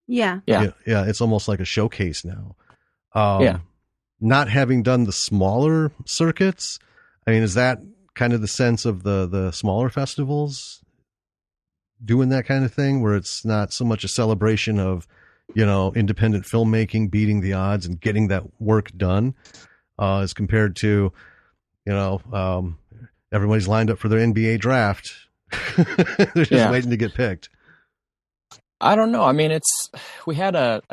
Yeah. It's almost like a showcase now. Not having done the smaller circuits, I mean, is that kind of the sense of the smaller festivals doing that kind of thing, where it's not so much a celebration of, independent filmmaking beating the odds and getting that work done, as compared to, everybody's lined up for their NBA draft. They're just waiting to get picked. I don't know. I mean, I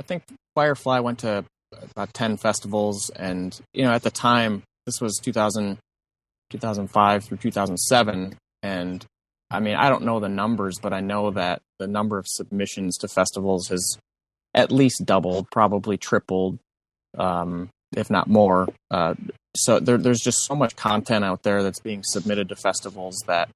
think Firefly went to about 10 festivals, and, at the time, this was 2005 through 2007, and I mean, I don't know the numbers, but I know that the number of submissions to festivals has at least doubled, probably tripled, if not more. So there's just so much content out there that's being submitted to festivals that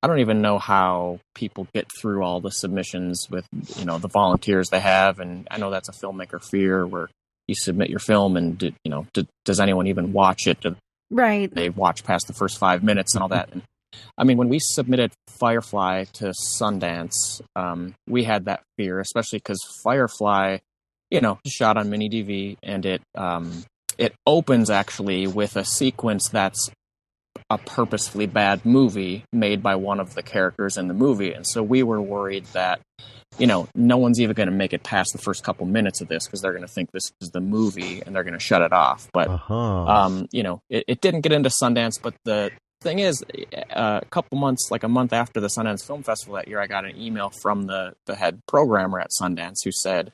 I don't even know how people get through all the submissions with, the volunteers they have. And I know that's a filmmaker fear, where you submit your film and, does anyone even watch it? Right. They watch past the first 5 minutes and all that. And I mean, when we submitted Firefly to Sundance, we had that fear, especially because Firefly, shot on mini DV, and it opens actually with a sequence that's a purposefully bad movie made by one of the characters in the movie. And so we were worried that, no one's even going to make it past the first couple minutes of this, because they're going to think this is the movie and they're going to shut it off. But, it didn't get into Sundance. But the thing is, a couple months, like a month after the Sundance Film Festival that year, I got an email from the head programmer at Sundance who said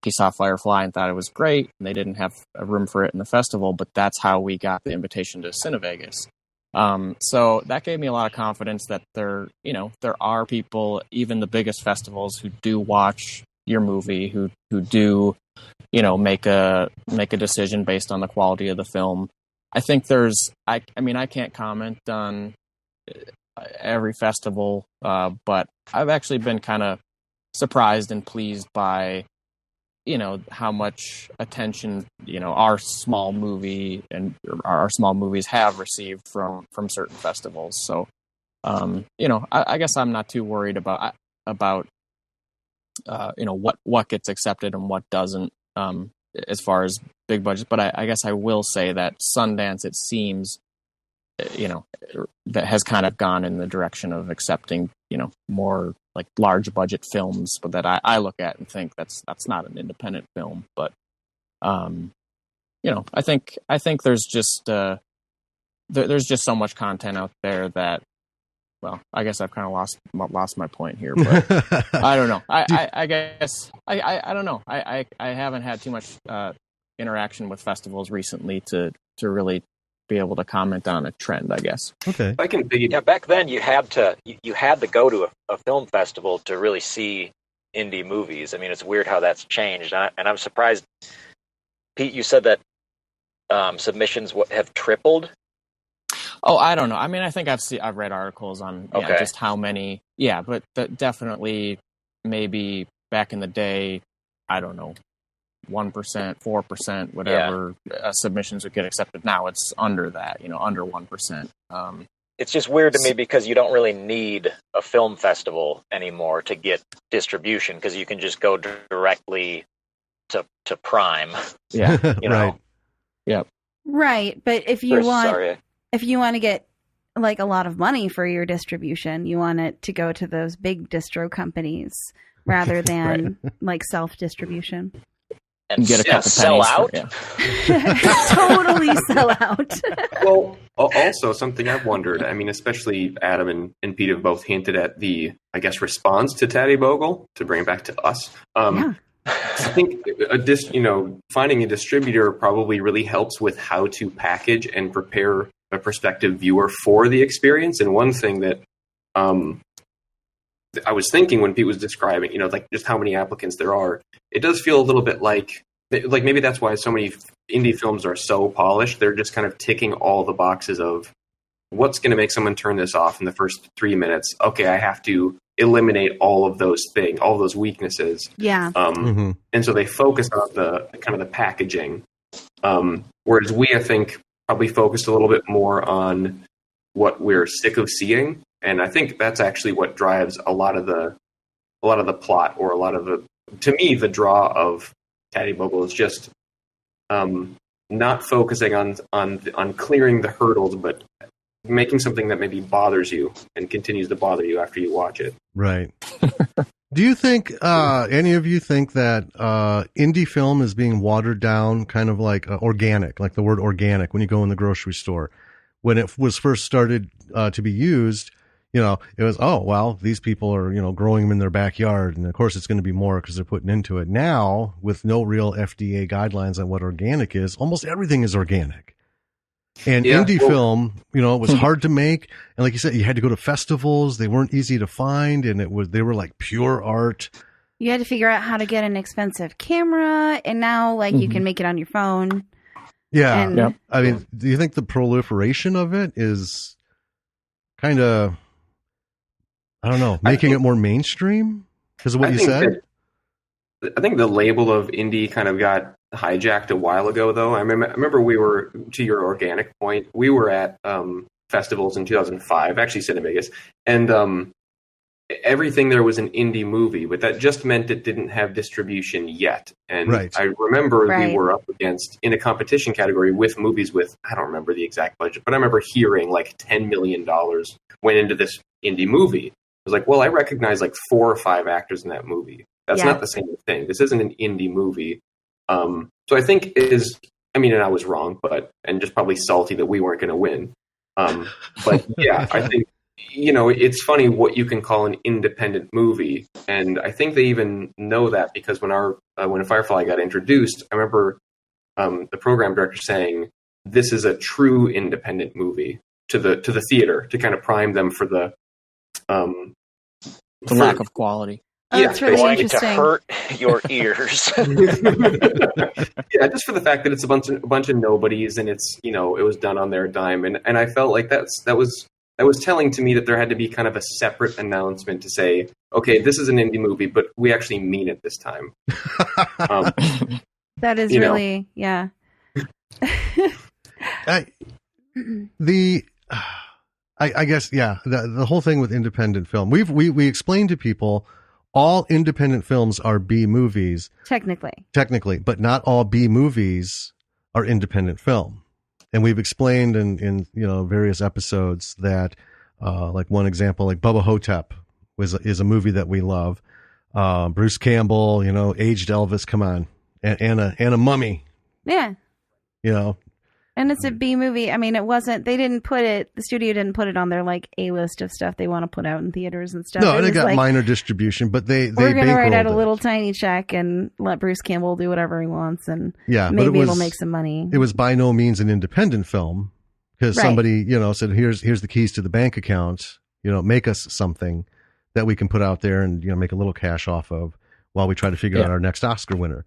he saw Firefly and thought it was great, and they didn't have a room for it in the festival, but that's how we got the invitation to Cinevegas. So that gave me a lot of confidence that there are people, even the biggest festivals, who do watch your movie, who do, make a decision based on the quality of the film. I think I can't comment on every festival, but I've actually been kind of surprised and pleased by, how much attention, our small movie and our small movies have received from certain festivals. So, I guess I'm not too worried about what gets accepted and what doesn't, as far as big budgets. But I guess I will say that Sundance, it seems, that has kind of gone in the direction of accepting, more like large budget films, but that I look at and think that's not an independent film. But, I think there's just there's just so much content out there that, well, I guess I've kind of lost my point here, but I don't know. I guess I don't know. I haven't had too much interaction with festivals recently to really be able to comment on a trend, I guess. Okay. I can dig it. Back then you had to go to a film festival to really see indie movies. I mean, it's weird how that's changed, and I'm surprised. Pete, you said that submissions have tripled. Oh, I don't know. I mean, I think I've read articles on just how many. Yeah, but definitely, maybe back in the day, I don't know, 1%, 4%, whatever submissions would get accepted. Now it's under that, under 1%. It's just weird to me because you don't really need a film festival anymore to get distribution, because you can just go directly to Prime. Yeah, Right. Yep. Right, but if you want to get like a lot of money for your distribution, you want it to go to those big distro companies rather than like self-distribution. And get a couple sell pennies out. Totally sell out. Well, also something I've wondered. I mean, especially Adam and Pete have both hinted at the, I guess, response to Taddy Bogle, to bring it back to us. I think finding a distributor probably really helps with how to package and prepare a prospective viewer for the experience. And one thing that I was thinking when Pete was describing, like just how many applicants there are, it does feel a little bit like maybe that's why so many indie films are so polished. They're just kind of ticking all the boxes of what's going to make someone turn this off in the first 3 minutes. Okay, I have to eliminate all of those things, all of those weaknesses. Yeah. And so they focus on the kind of the packaging. Whereas we, I think, probably focused a little bit more on what we're sick of seeing. And I think that's actually what drives a lot of the plot, or a lot of to me, the draw of Taddy Bogle is just not focusing on clearing the hurdles, but making something that maybe bothers you and continues to bother you after you watch it. Right. Do you think, any of you think that indie film is being watered down, kind of like organic, like the word organic, when you go in the grocery store? When it was first started to be used, it was, oh, well, these people are, growing them in their backyard. And of course it's going to be more because they're putting into it. Now, with no real FDA guidelines on what organic is, almost everything is organic. And indie film, it was hard to make. And like you said, you had to go to festivals. They weren't easy to find. And they were like pure art. You had to figure out how to get an expensive camera. And now you can make it on your phone. Yeah. And, I mean, do you think the proliferation of it is kind of, I don't know, making it more mainstream because of what you said? I think the label of indie kind of got hijacked a while ago, though. I remember we were, to your organic point, we were at festivals in 2005, actually Cinevegas, and everything there was an indie movie, but that just meant it didn't have distribution yet. And I remember we were up against, in a competition category, with movies with, I don't remember the exact budget, but I remember hearing like $10 million went into this indie movie. I was like, well, I recognize like 4 or 5 actors in that movie. That's not the same thing. This isn't an indie movie. So I think and I was wrong, and just probably salty that we weren't going to win. But yeah, I think, it's funny what you can call an independent movie. And I think they even know that because when Firefly got introduced, I remember the program director saying, this is a true independent movie to the theater, to kind of prime them for the lack of quality. Oh, that's really interesting. To hurt your ears. Yeah, just for the fact that it's a bunch of nobodies, and it's it was done on their dime, and I felt like that was telling to me that there had to be kind of a separate announcement to say, okay, this is an indie movie, but we actually mean it this time. That is really, yeah. I guess, yeah, the whole thing with independent film, we explained to people all independent films are B movies. Technically, but not all B movies are independent film. And we've explained in various episodes that, like one example, like Bubba Hotep is a movie that we love. Bruce Campbell, aged Elvis, come on, and a mummy. Yeah. And it's a B movie. I mean, the studio didn't put it on their A list of stuff they want to put out in theaters and stuff. No, they got minor distribution, but we're going to write out a little tiny check and let Bruce Campbell do whatever he wants, and maybe it'll make some money. It was by no means an independent film because somebody, said, here's the keys to the bank account, make us something that we can put out there and, make a little cash off of while we try to figure out our next Oscar winner.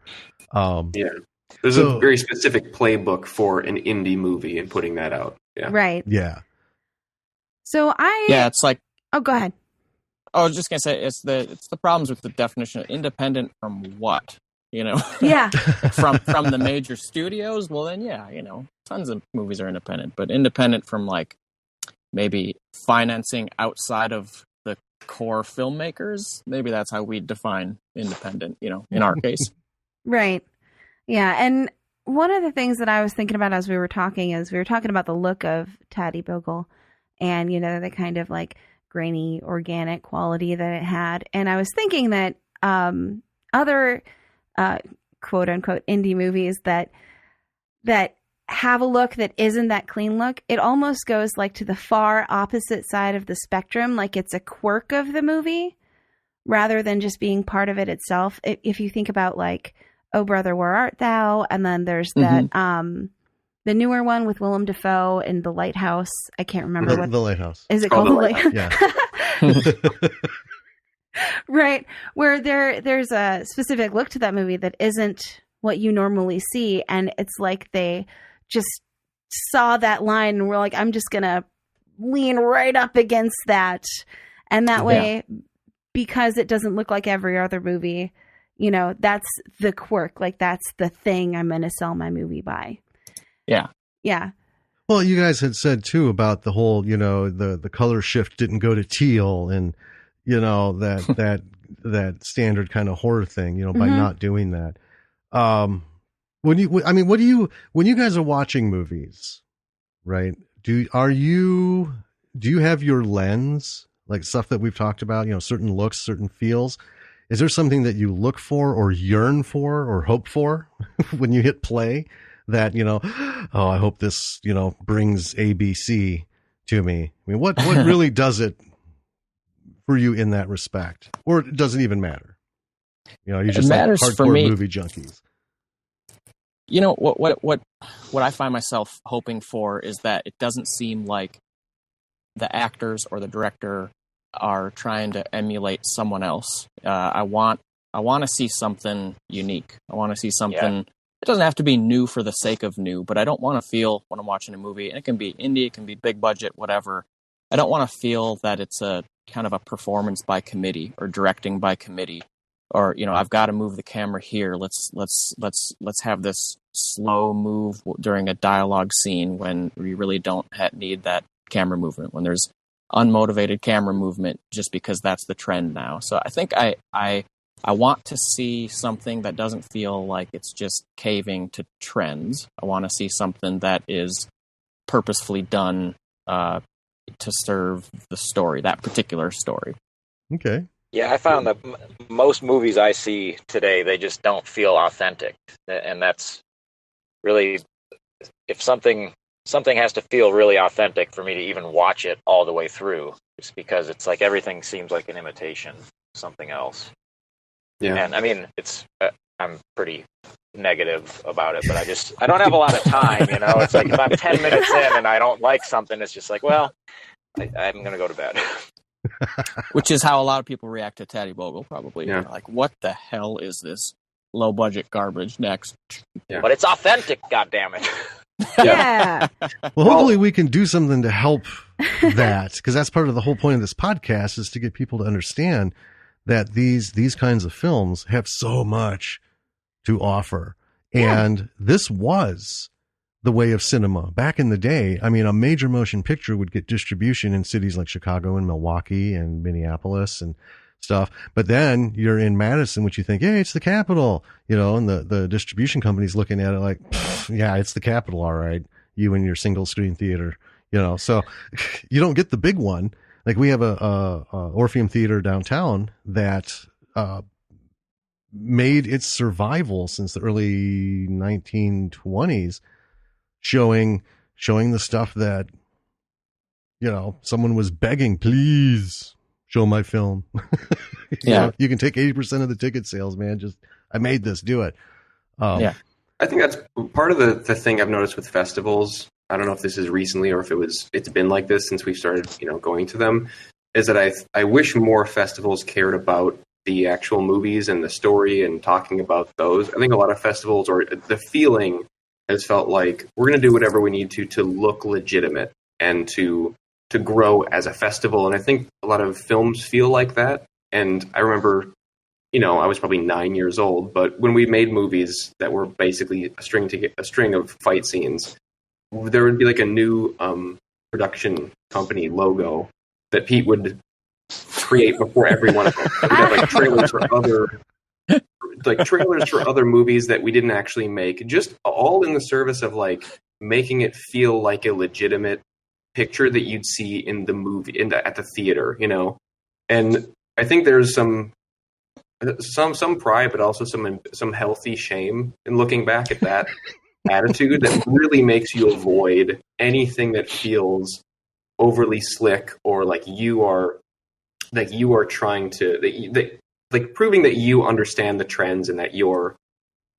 There's a very specific playbook for an indie movie and putting that out. Yeah. Right. Yeah. So it's like. Oh, go ahead. I was just gonna say it's the problems with the definition of independent from what, Yeah. from the major studios. Well, then tons of movies are independent, but independent from maybe financing outside of the core filmmakers. Maybe that's how we define independent. In our case. Right. Yeah, and one of the things that I was thinking about as we were talking about the look of Taddy Bogle and, the kind of grainy, organic quality that it had. And I was thinking that other quote unquote indie movies that have a look that isn't that clean look, it almost goes to the far opposite side of the spectrum. It's a quirk of the movie rather than just being part of it itself. If you think about Oh Brother, Where Art Thou? And then there's that the newer one with Willem Dafoe in The Lighthouse. I can't remember The Lighthouse. Is it called The Lighthouse? Yeah. Right. Where there's a specific look to that movie that isn't what you normally see, and it's they just saw that line and were I'm just gonna lean right up against that, and that way because it doesn't look like every other movie, you know, that's the quirk. Like, that's the thing I'm going to sell my movie by. Yeah. Yeah. Well, you guys had said too about the whole, you know, the color shift didn't go to teal, and, you know, that standard kind of horror thing, you know, by not doing that. When you guys are watching movies, right? Do you have your lens, like stuff that we've talked about, you know, certain looks, certain feels? Is there something that you look for or yearn for or hope for when you hit play that, you know, oh, I hope this, you know, brings ABC to me? I mean, what really does it for you in that respect? Or it doesn't even matter? You know, you just like hardcore movie junkies. You know, what I find myself hoping for is that it doesn't seem like the actors or the director are trying to emulate someone else. I want to see something unique. I want to see something. It doesn't have to be new for the sake of new, but I don't want to feel when I'm watching a movie, and it can be indie, it can be big budget, whatever. I don't want to feel that it's a kind of a performance by committee or directing by committee, or, you know, I've got to move the camera here. Let's have this slow move during a dialogue scene when we really don't need that camera movement, when there's unmotivated camera movement just because that's the trend now. So I think I want to see something that doesn't feel like it's just caving to trends. I want to see something that is purposefully done to serve the story, that particular story. Okay. Yeah, I found that most movies I see today, they just don't feel authentic. And that's really, if something has to feel really authentic for me to even watch it all the way through, just because it's like everything seems like an imitation of something else. Yeah. And I mean, it's I'm pretty negative about it, but I don't have a lot of time, you know. It's like if I'm 10 minutes in and I don't like something, it's just like, well, I'm going to go to bed. Which is how a lot of people react to Taddy Bogle, probably. Yeah. Like, what the hell is this low budget garbage? Next. Yeah. But it's authentic, goddammit. Yeah. Well, hopefully we can do something to help that, because that's part of the whole point of this podcast, is to get people to understand that these kinds of films have so much to offer. Yeah. And this was the way of cinema back in the day. I mean, a major motion picture would get distribution in cities like Chicago and Milwaukee and Minneapolis and stuff. But then you're in Madison, which you think, hey, it's the capital, you know, and the distribution company's looking at it like, yeah, it's the capital. All right. You and your single screen theater, you know, so you don't get the big one. Like, we have a Orpheum Theater downtown that made its survival since the early 1920s, showing the stuff that, you know, someone was begging, please show my film. You know, you can take 80% of the ticket sales, man. Just, I made this, do it. I think that's part of the thing I've noticed with festivals. I don't know if this is recently or if it's been like this since we started, you know, going to them, is that I wish more festivals cared about the actual movies and the story and talking about those. I think a lot of festivals, or the feeling has felt like we're going to do whatever we need to look legitimate and to grow as a festival. And I think a lot of films feel like that. And I remember, you know, I was probably 9 years old, but when we made movies that were basically a string of fight scenes, there would be like a new production company logo that Pete would create before every one of them. We'd have like trailers for other movies that we didn't actually make, just all in the service of like making it feel like a legitimate picture that you'd see in the movie at the theater, you know. And I think there's some pride, but also some healthy shame in looking back at that attitude that really makes you avoid anything that feels overly slick, or like you are trying to like proving that you understand the trends and that you're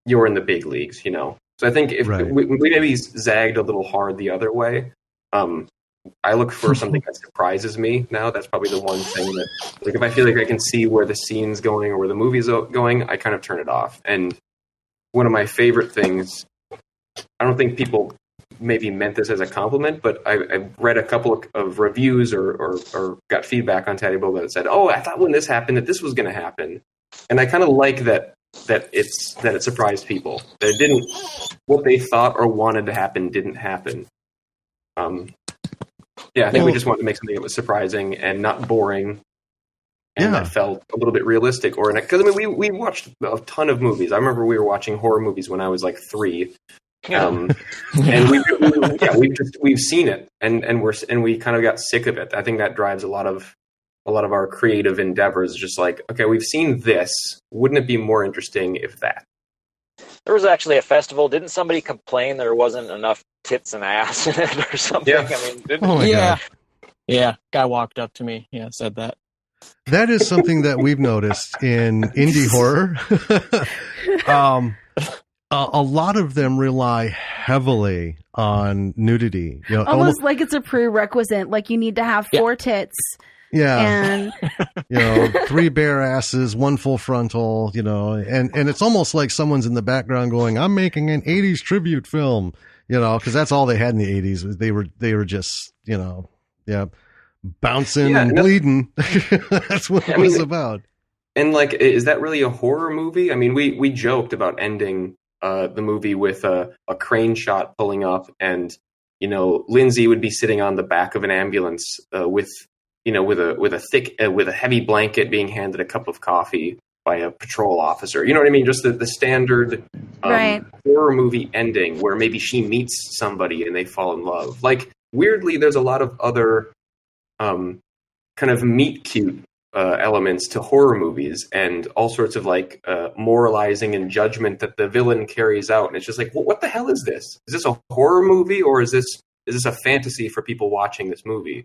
in the big leagues, you know. So I think if we maybe zagged a little hard the other way, I look for something that surprises me now. That's probably the one thing that, like, if I feel like I can see where the scene's going or where the movie's going, I kind of turn it off. And one of my favorite things, I don't think people maybe meant this as a compliment, but I read a couple of reviews or got feedback on Teddy Bogle that said, "Oh, I thought when this happened that this was going to happen," and I kind of like that it surprised people. That it didn't, what they thought or wanted to happen didn't happen. I think we just wanted to make something that was surprising and not boring, and that felt a little bit realistic. Because we watched a ton of movies. I remember we were watching horror movies when I was like 3. And we've seen it, and we kind of got sick of it. I think that drives a lot of our creative endeavors. Just like, okay, we've seen this. Wouldn't it be more interesting if that? There was actually a festival. Didn't somebody complain there wasn't enough tits and ass in it or something? Yeah. I mean, God. Yeah. Guy walked up to me. Yeah, said that. That is something that we've noticed in indie horror. A lot of them rely heavily on nudity. Almost like it's a prerequisite. Like you need to have 4 tits. Yeah. And 3 bare asses, 1 full frontal, and it's almost like someone's in the background going, "I'm making an 80s tribute film," because that's all they had in the 80s. They were just, bouncing and bleeding. That's what it was about. And like, is that really a horror movie? I mean, we joked about ending the movie with a crane shot pulling up, and Lindsay would be sitting on the back of an ambulance with a heavy blanket, being handed a cup of coffee by a patrol officer. You know what I mean? Just the standard horror movie ending where maybe she meets somebody and they fall in love. Like, weirdly, there's a lot of other kind of meet cute elements to horror movies, and all sorts of like moralizing and judgment that the villain carries out. And it's just like, well, what the hell is this? Is this a horror movie, or is this a fantasy for people watching this movie?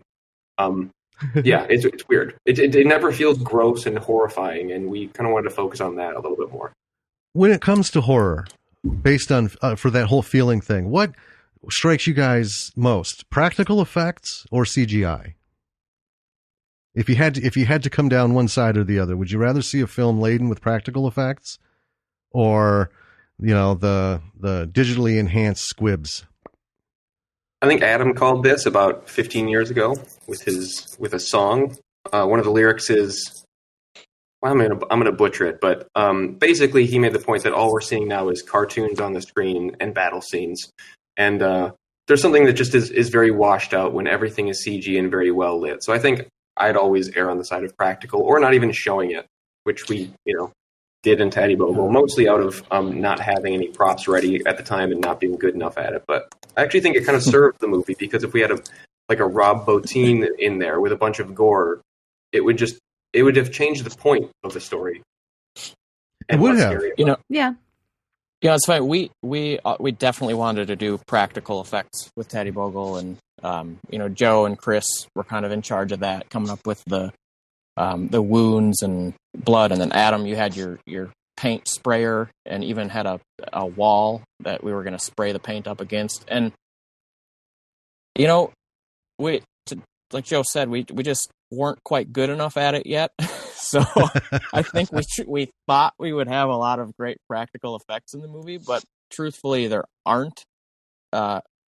It's weird. It never feels gross and horrifying, and we kind of wanted to focus on that a little bit more. When it comes to horror, based on for that whole feeling thing, what strikes you guys most? Practical effects or CGI? If you had to come down one side or the other, would you rather see a film laden with practical effects, or the digitally enhanced squibs? I think Adam called this about 15 years ago with a song. One of the lyrics is, I'm gonna butcher it, but basically he made the point that all we're seeing now is cartoons on the screen and battle scenes, and there's something that just is very washed out when everything is CG and very well lit. So I think I'd always err on the side of practical, or not even showing it, which we did in Teddy Bogle, mostly out of not having any props ready at the time and not being good enough at it. But I actually think it kind of served the movie, because if we had a Rob Bottin in there with a bunch of gore, it would have changed the point of the story. It would have, Yeah, it's fine. We definitely wanted to do practical effects with Teddy Bogle, and Joe and Chris were kind of in charge of that, coming up with the wounds and blood, and then Adam, you had your paint sprayer, and even had a wall that we were going to spray the paint up against. And like Joe said, we just weren't quite good enough at it yet. So I think we thought we would have a lot of great practical effects in the movie, but truthfully there aren't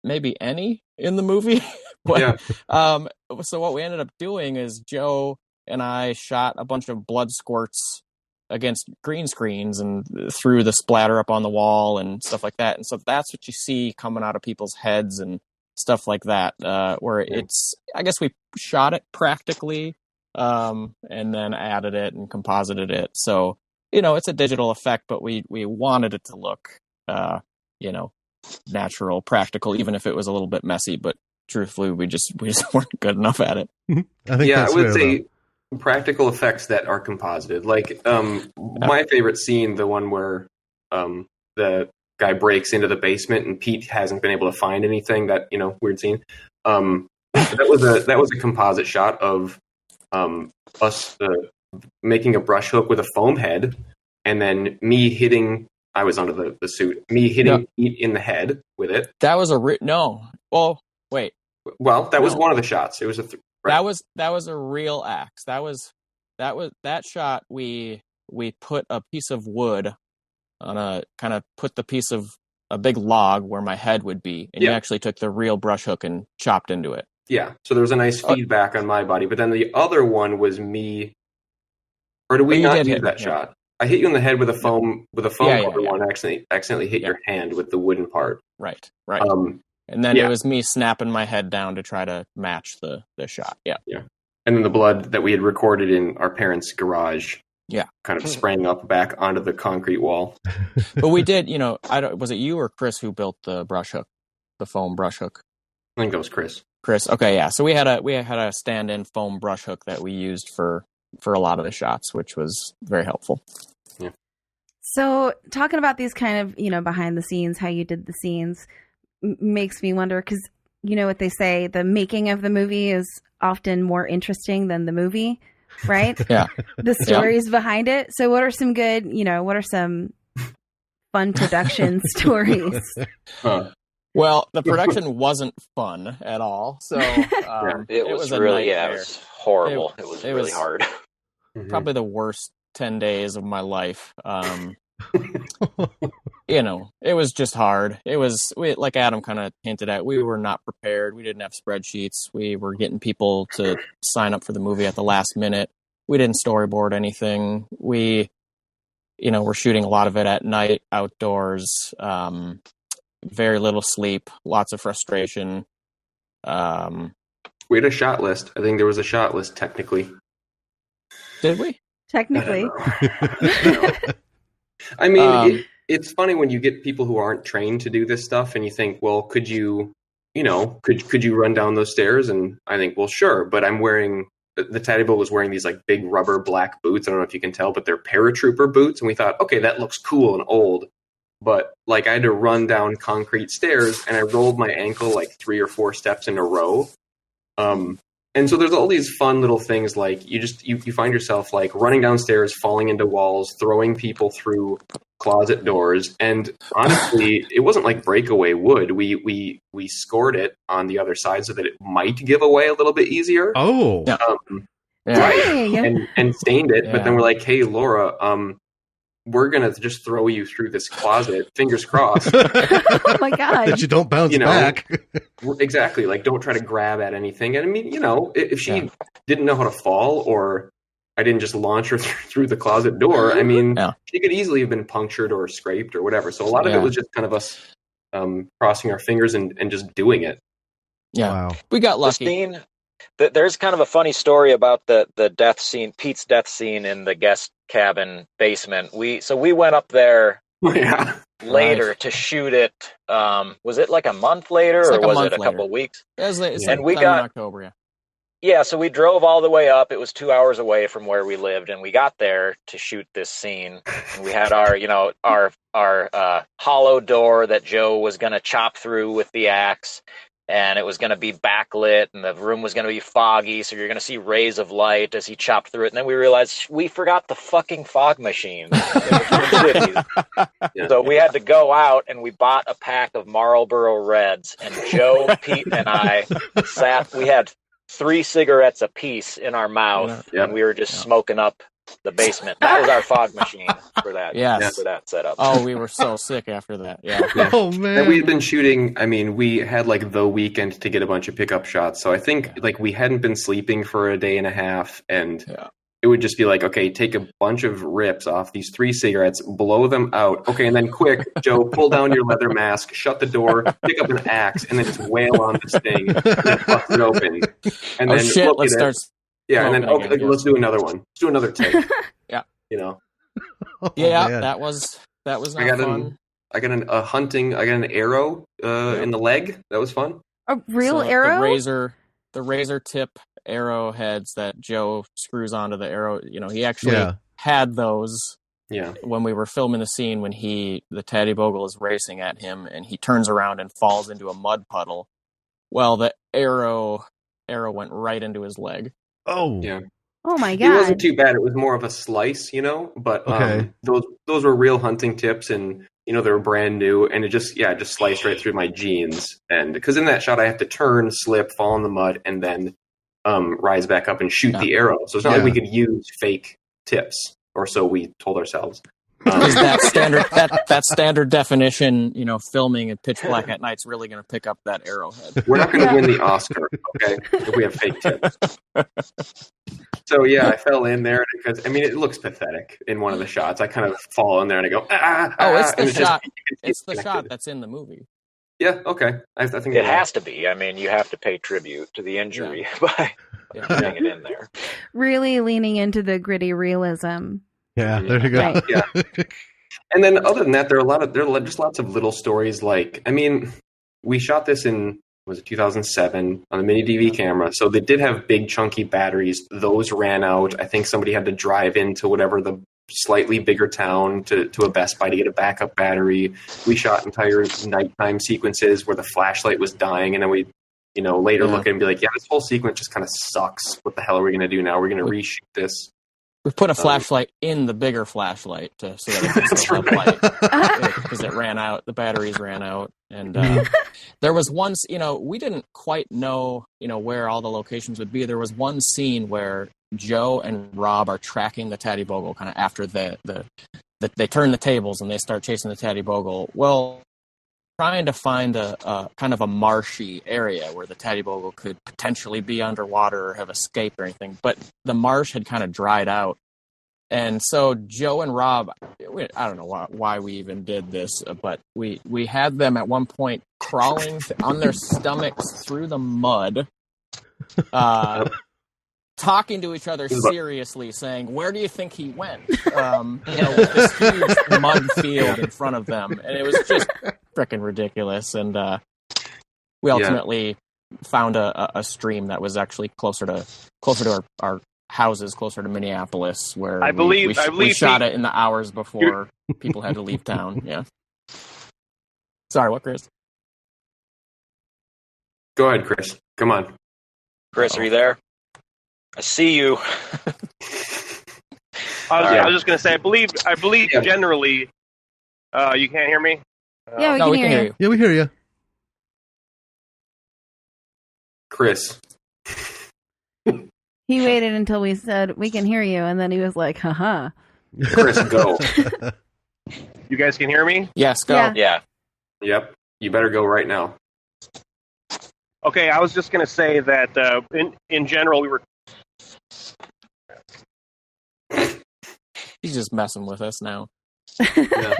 maybe any in the movie. But, so what we ended up doing is Joe and I shot a bunch of blood squirts against green screens and threw the splatter up on the wall and stuff like that. And so that's what you see coming out of people's heads and stuff like that, where I guess we shot it practically, and then added it and composited it. So, it's a digital effect, but we wanted it to look, natural, practical, even if it was a little bit messy. But truthfully, we just weren't good enough at it. I would say practical effects that are composited. Like, my favorite scene, the one where the guy breaks into the basement and Pete hasn't been able to find anything, that weird scene. That was a composite shot of us making a brush hook with a foam head, and then me hitting. I was under the suit. Me hitting Pete in the head with it. That was no. Well, wait. Well, that was one of the shots. It was right. That was a real axe. That shot. We put a piece of wood on put the piece of a big log where my head would be, and you actually took the real brush hook and chopped into it. Yeah, so there was a nice feedback on my body, but then the other one was me. Or did we not use that shot? I hit you in the head with a foam one. Accidentally hit your hand with the wooden part. Right. And then it was me snapping my head down to try to match the shot. Yeah. And then the blood that we had recorded in our parents' garage. Yeah. Kind of sprang up back onto the concrete wall. But we did, was it you or Chris who built the brush hook, the foam brush hook? I think that was Chris. Okay, yeah. So we had a stand-in foam brush hook that we used for a lot of the shots, which was very helpful. Yeah. So talking about these kind of, behind the scenes, how you did the scenes makes me wonder, because you know what they say, the making of the movie is often more interesting than the movie, right? Yeah. The stories behind it. So what are some good, what are some fun production stories? Well, the production wasn't fun at all. So it was really, it was horrible. It was really hard. Probably the worst 10 days of my life. It was just hard. Like Adam kind of hinted at, we were not prepared. We didn't have spreadsheets. We were getting people to sign up for the movie at the last minute. We didn't storyboard anything. We, we're shooting a lot of it at night, outdoors, very little sleep, lots of frustration. We had a shot list. I think there was a shot list technically. Did we? Technically. I mean, it's funny when you get people who aren't trained to do this stuff and you think, well, could you run down those stairs? And I think, well, sure, but I'm wearing, the Taddy Bowl was wearing these like big rubber black boots. I don't know if you can tell, but they're paratrooper boots. And we thought, okay, that looks cool and old. But like I had to run down concrete stairs and I rolled my ankle like 3 or 4 steps in a row. And so there's all these fun little things like you find yourself like running downstairs, falling into walls, throwing people through closet doors. And honestly, it wasn't like breakaway wood. We scored it on the other side so that it might give away a little bit easier. Oh, right. And stained it. Yeah. But then we're like, hey, Laura, we're going to just throw you through this closet, fingers crossed. Oh my God. That you don't bounce back. Exactly. Like, don't try to grab at anything. And I mean, if she didn't know how to fall, or I didn't just launch her through the closet door, I mean, she could easily have been punctured or scraped or whatever. So a lot of it was just kind of us crossing our fingers and just doing it. Yeah. Wow. We got lucky. There's kind of a funny story about the death scene, Pete's death scene in the guest cabin basement. We went up there later to shoot it. Was it like a month later, or was it a couple of weeks? And we got in October. Yeah, so we drove all the way up. It was 2 hours away from where we lived, and we got there to shoot this scene. And we had our hollow door that Joe was going to chop through with the axe. And it was going to be backlit, and the room was going to be foggy, so you're going to see rays of light as he chopped through it. And then we realized we forgot the fucking fog machine. So we had to go out, and we bought a pack of Marlboro Reds. And Joe, Pete, and I we had 3 cigarettes apiece in our mouth, and we were just smoking up the basement. That was our fog machine for that. For that setup. Oh, we were so sick after that. Yeah. Oh man. And we had been shooting. I mean, we had like the weekend to get a bunch of pickup shots. So I think like we hadn't been sleeping for a day and a half, and it would just be like, okay, take a bunch of rips off these 3 cigarettes, blow them out. Okay, and then quick, Joe, pull down your leather mask, shut the door, pick up an axe, and then just wail on this thing and bust it open. And then let's start. Yeah, and then let's do another one. Let's do another take. Yeah, man. that was not fun. I got an arrow in the leg. That was fun. A real arrow? The razor tip arrow heads that Joe screws onto the arrow. He actually had those. Yeah. When we were filming the scene when the Taddy Bogle is racing at him and he turns around and falls into a mud puddle. Well, the arrow went right into his leg. Oh. Yeah. Oh my God. It wasn't too bad. It was more of a slice, but those were real hunting tips, and they were brand new, and it just sliced right through my jeans. And because in that shot I have to turn, slip, fall in the mud, and then rise back up and shoot the arrow. So it's not like we could use fake tips, or so we told ourselves. Is that standard definition, filming in pitch black at night's really going to pick up that arrowhead? We're not going to win the Oscar, okay? If we have fake tips. So yeah, I fell in there because it looks pathetic in one of the shots. I kind of fall in there and I go, it's the shot. It's the shot that's in the movie. Yeah. Okay. I think it has to be. You have to pay tribute to the injury by putting it in there. Really leaning into the gritty realism. Yeah. There you go. Right. Yeah. And then other than that, there are just lots of little stories. We shot this in 2007 on a mini DV camera. So they did have big chunky batteries. Those ran out. I think somebody had to drive into whatever the slightly bigger town to a Best Buy to get a backup battery. We shot entire nighttime sequences where the flashlight was dying, and then we, later look and be like, yeah, this whole sequence just kind of sucks. What the hell are we going to do now? We're going to reshoot this. We put a flashlight in the bigger flashlight so that it could still have light because it ran out. The batteries ran out, and there was one. We didn't quite know, where all the locations would be. There was one scene where Joe and Rob are tracking the Taddy Bogle kind of after they turn the tables and they start chasing the Taddy Bogle. Well, trying to find a kind of a marshy area where the Taddy Bogle could potentially be underwater or have escaped or anything, but the marsh had kind of dried out. And so Joe and Rob, I don't know why we even did this, but we had them at one point crawling on their stomachs through the mud, talking to each other seriously, saying, "Where do you think he went?" With this huge mud field in front of them, and it was just freaking ridiculous. And we ultimately found a stream that was actually closer to our houses, closer to Minneapolis, where we shot it in the hours before people had to leave town. Yeah. Sorry, what, Chris? Go ahead, Chris. Come on. Chris, are you there? I see you. I was just going to say, I believe generally, you can't hear me? Yeah, we can hear you. Yeah, we hear you. Chris. He waited until we said, we can hear you, and then he was like, haha. Chris, go. You guys can hear me? Yes, go. Yeah. Yep. You better go right now. Okay, I was just going to say that in general, we were... He's just messing with us now. Yeah.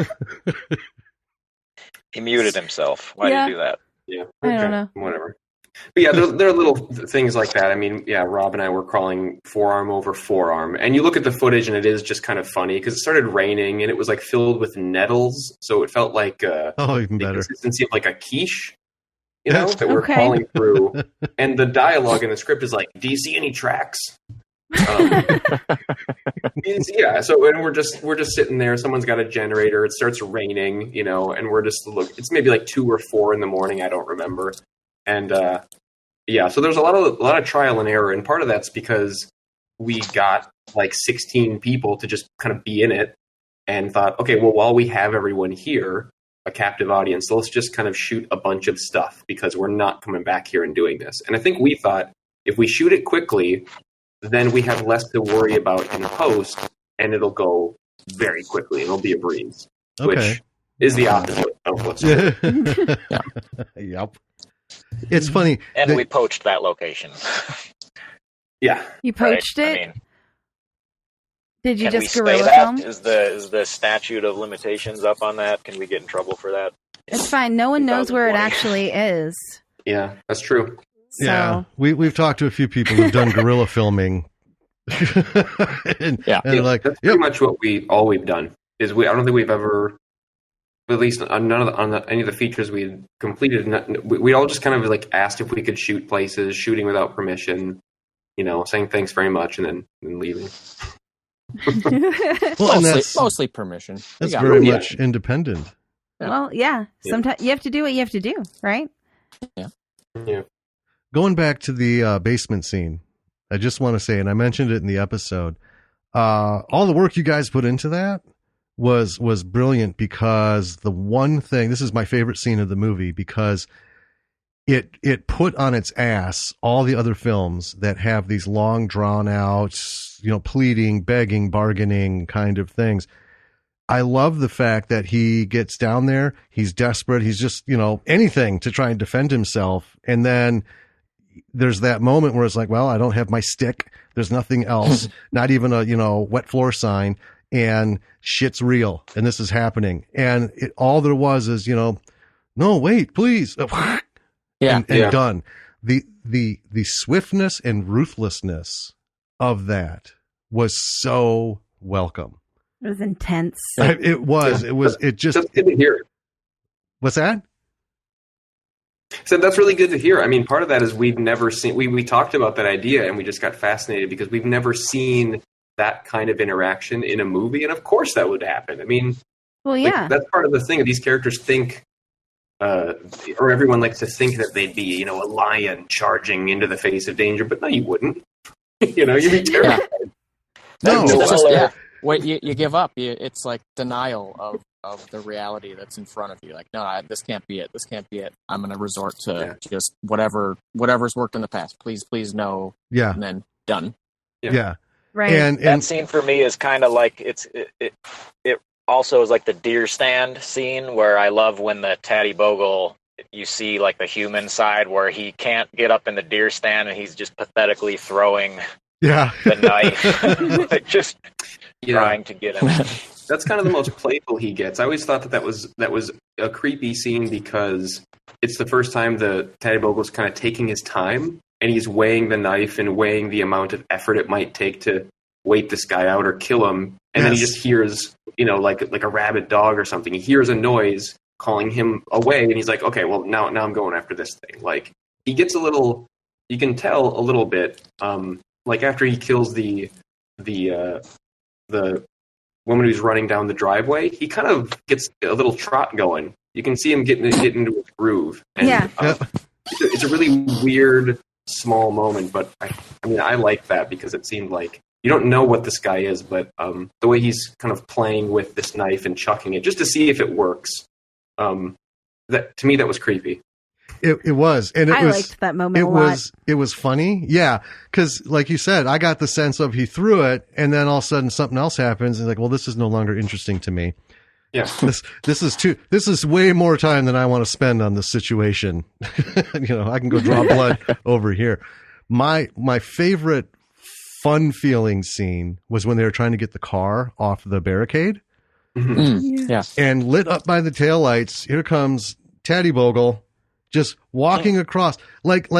He muted himself. Why did you do that? Yeah. Okay. I don't know. Whatever. But yeah, there are little things like that. Rob and I were crawling forearm over forearm. And you look at the footage and it is just kind of funny because it started raining and it was filled with nettles. So it felt like even better. The consistency of like a quiche, that we're crawling through. And the dialogue in the script is like, do you see any tracks? So and we're just sitting there. Someone's got a generator. It starts raining, and we're just it's maybe like 2 or 4 in the morning. I don't remember. And so there's a lot of trial and error, and part of that's because we got 16 people to just kind of be in it, and thought, okay, well, while we have everyone here, a captive audience, let's just kind of shoot a bunch of stuff because we're not coming back here and doing this. And I think we thought if we shoot it quickly, then we have less to worry about in post, and it'll go very quickly. It'll be a breeze, which is the opposite of what's Yep. It's funny. And we poached that location. Yeah. You poached it? Did you just guerrilla film? Is the statute of limitations up on that? Can we get in trouble for that? It's fine. No one knows where it actually is. Yeah, that's true. So. Yeah, we've talked to a few people who've done guerrilla filming. and they're like, that's pretty much what we've done. I don't think we've ever, at least on any of the features we completed, we all just kind of asked if we could shoot places, shooting without permission, saying thanks very much, and then leaving. Well, mostly permission. That's very much independent. Well, yeah. Sometimes you have to do what you have to do, right? Yeah. Yeah. Going back to the basement scene, I just want to say, and I mentioned it in the episode, all the work you guys put into that was brilliant, because the one thing, this is my favorite scene of the movie, because it put on its ass all the other films that have these long drawn out, pleading, begging, bargaining kind of things. I love the fact that he gets down there. He's desperate. He's just, anything to try and defend himself. And then there's that moment where it's like, well, I don't have my stick. There's nothing else, not even a, wet floor sign, and shit's real. And this is happening. And all there was is, no, wait, please. And done. The swiftness and ruthlessness of that was so welcome. It was intense. It was. It just. That's good to hear. What's that? So that's really good to hear. I mean, part of that is we've never seen. We talked about that idea and we just got fascinated because we've never seen that kind of interaction in a movie, and of course that would happen. I mean, well, yeah, that's part of the thing. These characters think. Or everyone likes to think that they'd be, a lion charging into the face of danger, but no, you wouldn't. You'd be terrified. No, Wait, you give up. It's like denial of the reality that's in front of you. Like, no, this can't be it. This can't be it. I'm going to resort to just whatever's worked in the past. Please, no. Yeah. And then done. Yeah. Right. And that scene for me is kind of like it also is like the deer stand scene where I love when the Taddy Bogle, you see like the human side where he can't get up in the deer stand and he's just pathetically throwing the knife, like just trying to get him. That's kind of the most playful he gets. I always thought that was a creepy scene because it's the first time the Taddy Bogle's kind of taking his time and he's weighing the knife and weighing the amount of effort it might take to wait this guy out or kill him. And then he just hears, like a rabid dog or something. He hears a noise calling him away, and he's like, okay, well, now I'm going after this thing. Like, he gets you can tell a little bit, like after he kills the woman who's running down the driveway, he kind of gets a little trot going. You can see him getting into his groove. And, it's a really weird, small moment, but I like that because it seemed like you don't know what this guy is, but the way he's kind of playing with this knife and chucking it just to see if it works, that to me that was creepy. It was, and I liked that moment a lot. It was funny, yeah, because like you said, I got the sense of he threw it, and then all of a sudden something else happens, and like, well, this is no longer interesting to me. Yeah, this is way more time than I want to spend on this situation. I can go draw blood over here. My favorite fun feeling scene was when they were trying to get the car off the barricade. And lit up by the taillights, here comes Taddy Bogle just walking across like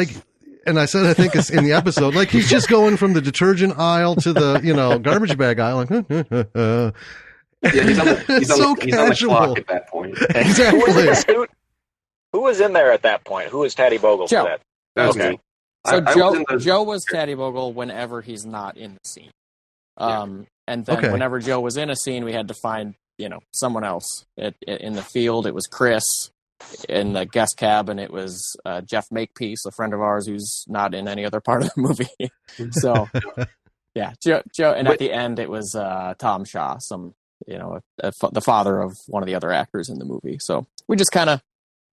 and I said I think it's in the episode, like he's just going from the detergent aisle to the garbage bag aisle, like he's on the clock at that point. Exactly. Who was in there at that point? Who was Taddy Bogle for that? That was me. So Joe was Taddy Bogle whenever he's not in the scene. And then whenever Joe was in a scene, we had to find, someone else. In the field, it was Chris. In the guest cabin, it was Jeff Makepeace, a friend of ours who's not in any other part of the movie. So, Joe. And at the end, it was Tom Shaw, the father of one of the other actors in the movie. So we just kind of,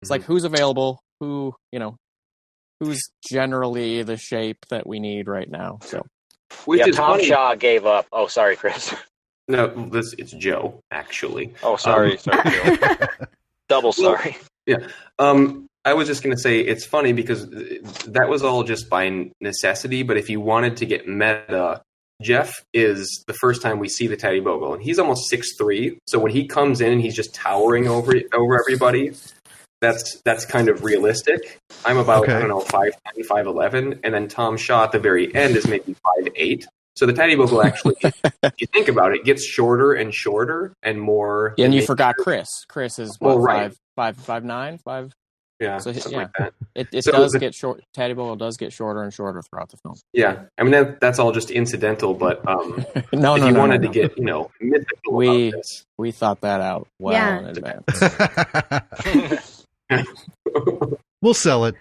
it's like, who's available? Who's generally the shape that we need right now. So, Tom Shaw gave up. Oh, sorry, Chris. No, it's Joe, actually. Oh, sorry, Joe. Double sorry. Yeah. I was just going to say it's funny because that was all just by necessity, but if you wanted to get meta, Jeff is the first time we see the Taddy Bogle, and he's almost 6'3", so when he comes in and he's just towering over everybody, that's kind of realistic. I'm about, 5'10", 5'11", and then Tom Shaw at the very end is maybe 5'8". So the Taddy Bogle actually, if you think about it, gets shorter and shorter and more. Yeah, and you forgot Chris. Chris is what, 5'9", Yeah, so something like that. It does get short. Taddy Bogle does get shorter and shorter throughout the film. Yeah, I mean that's all just incidental, but if you wanted to get mythical about this, we thought that out in advance. We'll sell it.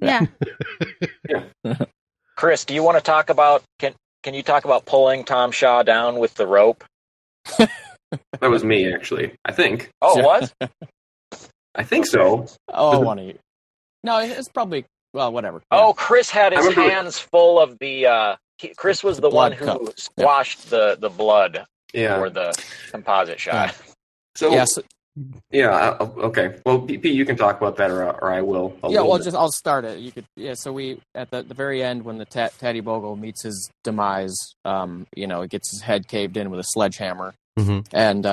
Yeah. Chris, do you want to talk about? Can you talk about pulling Tom Shaw down with the rope? That was me, actually. I think. Oh, what? I think so. Oh, one of you. No, it's probably whatever. Oh, Chris had his hands full of the. Chris was the one who squashed the blood. for the composite shot. So yes. Yeah. Okay. Well, Pete, you can talk about that, or I will. I'll start it. You could. Yeah. So we at the very end when the Taddy Bogle meets his demise, he gets his head caved in with a sledgehammer, and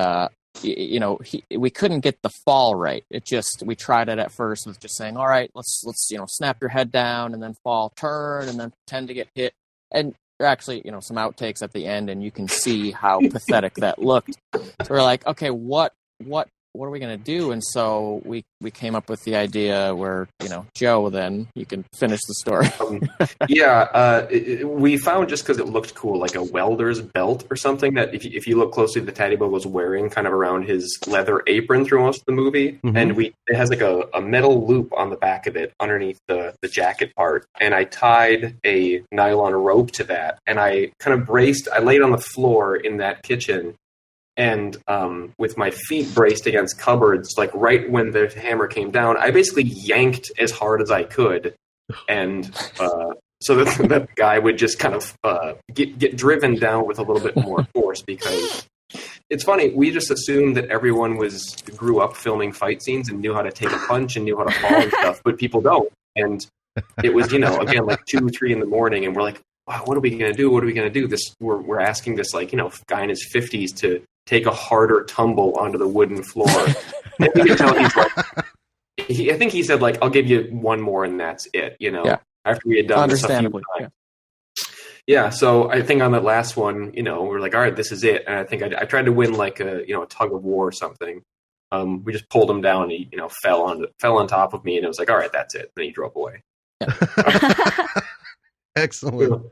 we couldn't get the fall right. We tried it at first with just saying, all right, let's snap your head down and then fall, turn, and then pretend to get hit, and. Actually, some outtakes at the end, and you can see how pathetic that looked. So we're like, okay, what are we going to do? And so we came up with the idea where, Joe, then you can finish the story. We found, just because it looked cool, like a welder's belt or something that if you look closely, the Taddy Bogle was wearing kind of around his leather apron through most of the movie. And it has like a metal loop on the back of it underneath the jacket part. And I tied a nylon rope to that, and I kind of I laid on the floor in that kitchen, and with my feet braced against cupboards, like right when the hammer came down, I basically yanked as hard as I could, and so that the guy would just kind of get driven down with a little bit more force. Because it's funny, we just assumed that everyone grew up filming fight scenes and knew how to take a punch and knew how to fall and stuff, but people don't. And it was, again, like 2 or 3 in the morning, and we're like, wow, what are we going to do? What are we going to do? We're asking this, like, guy in his 50s to take a harder tumble onto the wooden floor. And you can tell he's like, I think he said, like, I'll give you one more and that's it, Yeah. After we had done this a few times. Yeah, so I think on that last one, we're like, all right, this is it. And I think I tried to win like a tug of war or something. We just pulled him down and he, fell on top of me, and it was like, all right, that's it. Then he drove away. Yeah. Excellent.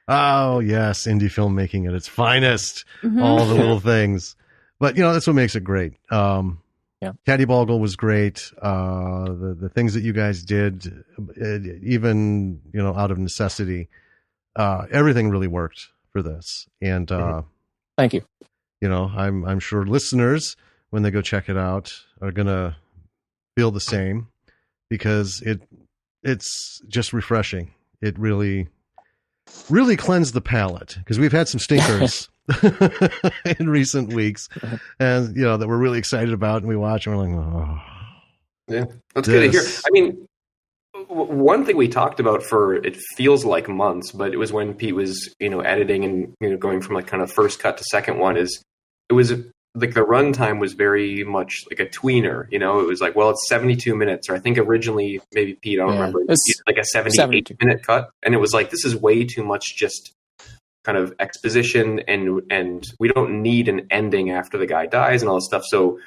Oh yes, indie filmmaking at its finest. All the little things, but that's what makes it great. Taddy Bogle was great. The things that you guys did, even out of necessity, everything really worked for this. And thank you. I'm sure listeners, when they go check it out, are gonna feel the same, because it's just refreshing. It really cleansed the palate, because we've had some stinkers in recent weeks, and that we're really excited about, and we watch and we're like, oh, yeah, that's good to hear. I mean, one thing we talked about for, it feels like months, but it was when Pete was editing and going from like kind of first cut to second one, it was like the runtime was very much like a tweener. It was like, well, it's 72 minutes, or I think originally, maybe Pete, I don't remember, it's like a 78-minute cut, and it was like, this is way too much just kind of exposition, and we don't need an ending after the guy dies and all this stuff. So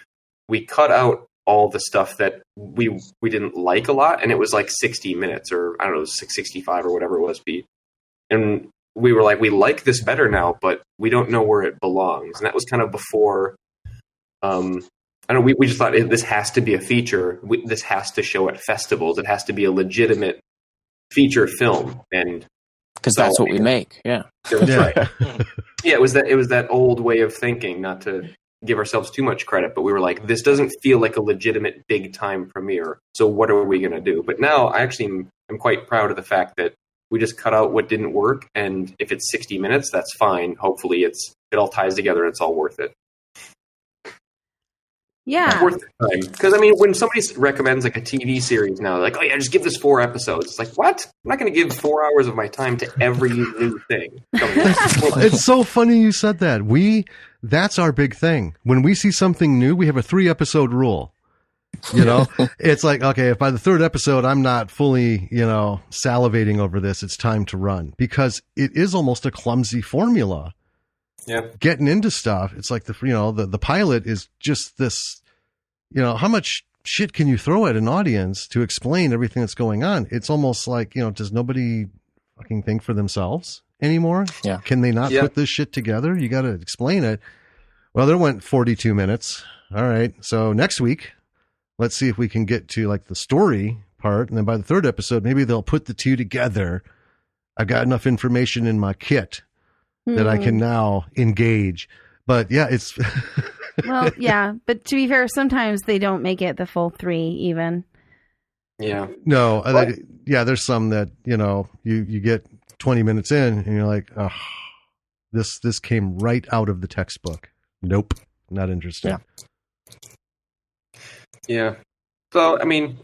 we cut out all the stuff that we didn't like a lot, and it was like 60 minutes, or I don't know, 65 or whatever it was, Pete. And we were like, we like this better now, but we don't know where it belongs. And that was kind of before, I don't know, we just thought this has to be a feature. This has to show at festivals. It has to be a legitimate feature film. And because that's what we make. Yeah. That's right. Yeah, it was that old way of thinking, not to give ourselves too much credit, but we were like, this doesn't feel like a legitimate big time premiere. So what are we going to do? But now I actually am quite proud of the fact that we just cut out what didn't work, and if it's 60 minutes, that's fine. Hopefully it all ties together and it's all worth it. Yeah. It's worth the time. Because, I mean, when somebody recommends like a TV series now, like, oh yeah, just give this 4 episodes. It's like, what? I'm not going to give 4 hours of my time to every new thing. It's so funny you said that. That's our big thing. When we see something new, we have a 3-episode rule. It's like, okay, if by the 3rd episode I'm not fully, salivating over this, it's time to run, because it is almost a clumsy formula. Yeah. Getting into stuff, it's like the pilot is just this, how much shit can you throw at an audience to explain everything that's going on? It's almost like, does nobody fucking think for themselves anymore? Yeah. Can they not put this shit together? You got to explain it. Well, there went 42 minutes. All right. So next week, let's see if we can get to like the story part. And then by the 3rd episode, maybe they'll put the 2 together. I've got enough information in my kit that I can now engage. But yeah, it's well, yeah. But to be fair, sometimes they don't make it the full 3 even. Yeah. No. There's some that, you get 20 minutes in and you're like, oh, This came right out of the textbook. Nope, not interested. Yeah. So I mean,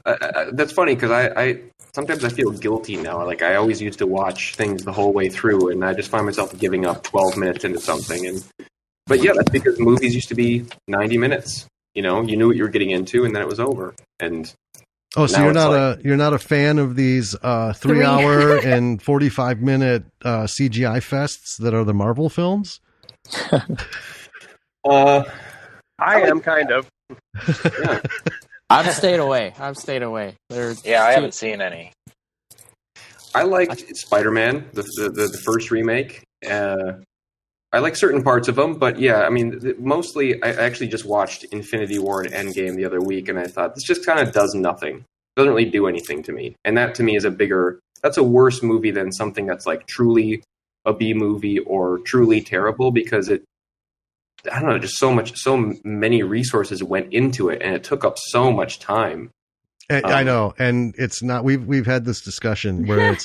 that's funny because I sometimes I feel guilty now. Like I always used to watch things the whole way through, and I just find myself giving up 12 minutes into something. But yeah, that's because movies used to be 90 minutes. You knew what you were getting into, and then it was over. And so you're not a fan of these 3-hour and 45-minute CGI fests that are the Marvel films? I am kind of. Yeah. I've stayed away. I haven't seen any. I liked Spider-Man, the first remake. I like certain parts of them, but yeah, I mean, mostly I actually just watched Infinity War and Endgame the other week, and I thought this just kind of does nothing. It doesn't really do anything to me. And that to me is that's a worse movie than something that's like truly a B movie or truly terrible, because I don't know, just so many resources went into it, and it took up so much time. I know, and it's not. We've had this discussion where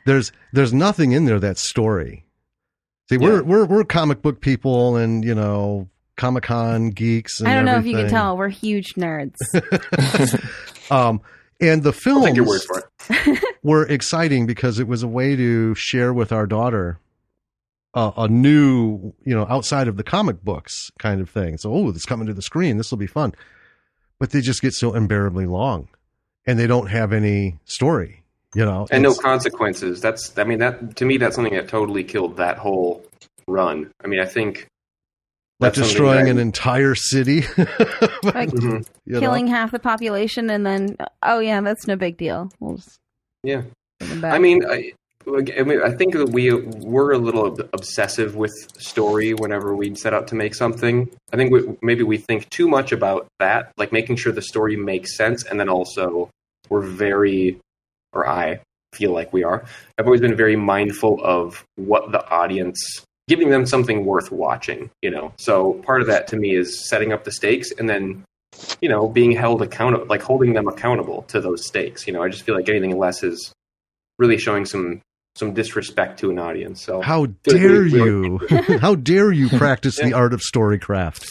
there's nothing in there that's story. See, we're comic book people, and Comic-Con geeks. And I don't know everything. if you can tell, we're huge nerds. And the films I'll take your word for it. were exciting because it was a way to share with our daughter a new, outside of the comic books kind of thing. So, it's coming to the screen. This will be fun. But they just get so unbearably long, and they don't have any story, and no consequences. That to me, that's something that totally killed that whole run. I mean, I think like destroying an entire city, like killing half the population, and then that's no big deal. We'll just I mean, I think that we were a little obsessive with story whenever we'd set out to make something. I think maybe we think too much about that, like making sure the story makes sense, and then also I feel like we are. I've always been very mindful of what the audience, giving them something worth watching, So part of that to me is setting up the stakes and then, being held accountable, like holding them accountable to those stakes. I just feel like anything less is really showing some disrespect to an audience. So how dare you? How dare you practice the art of storycraft?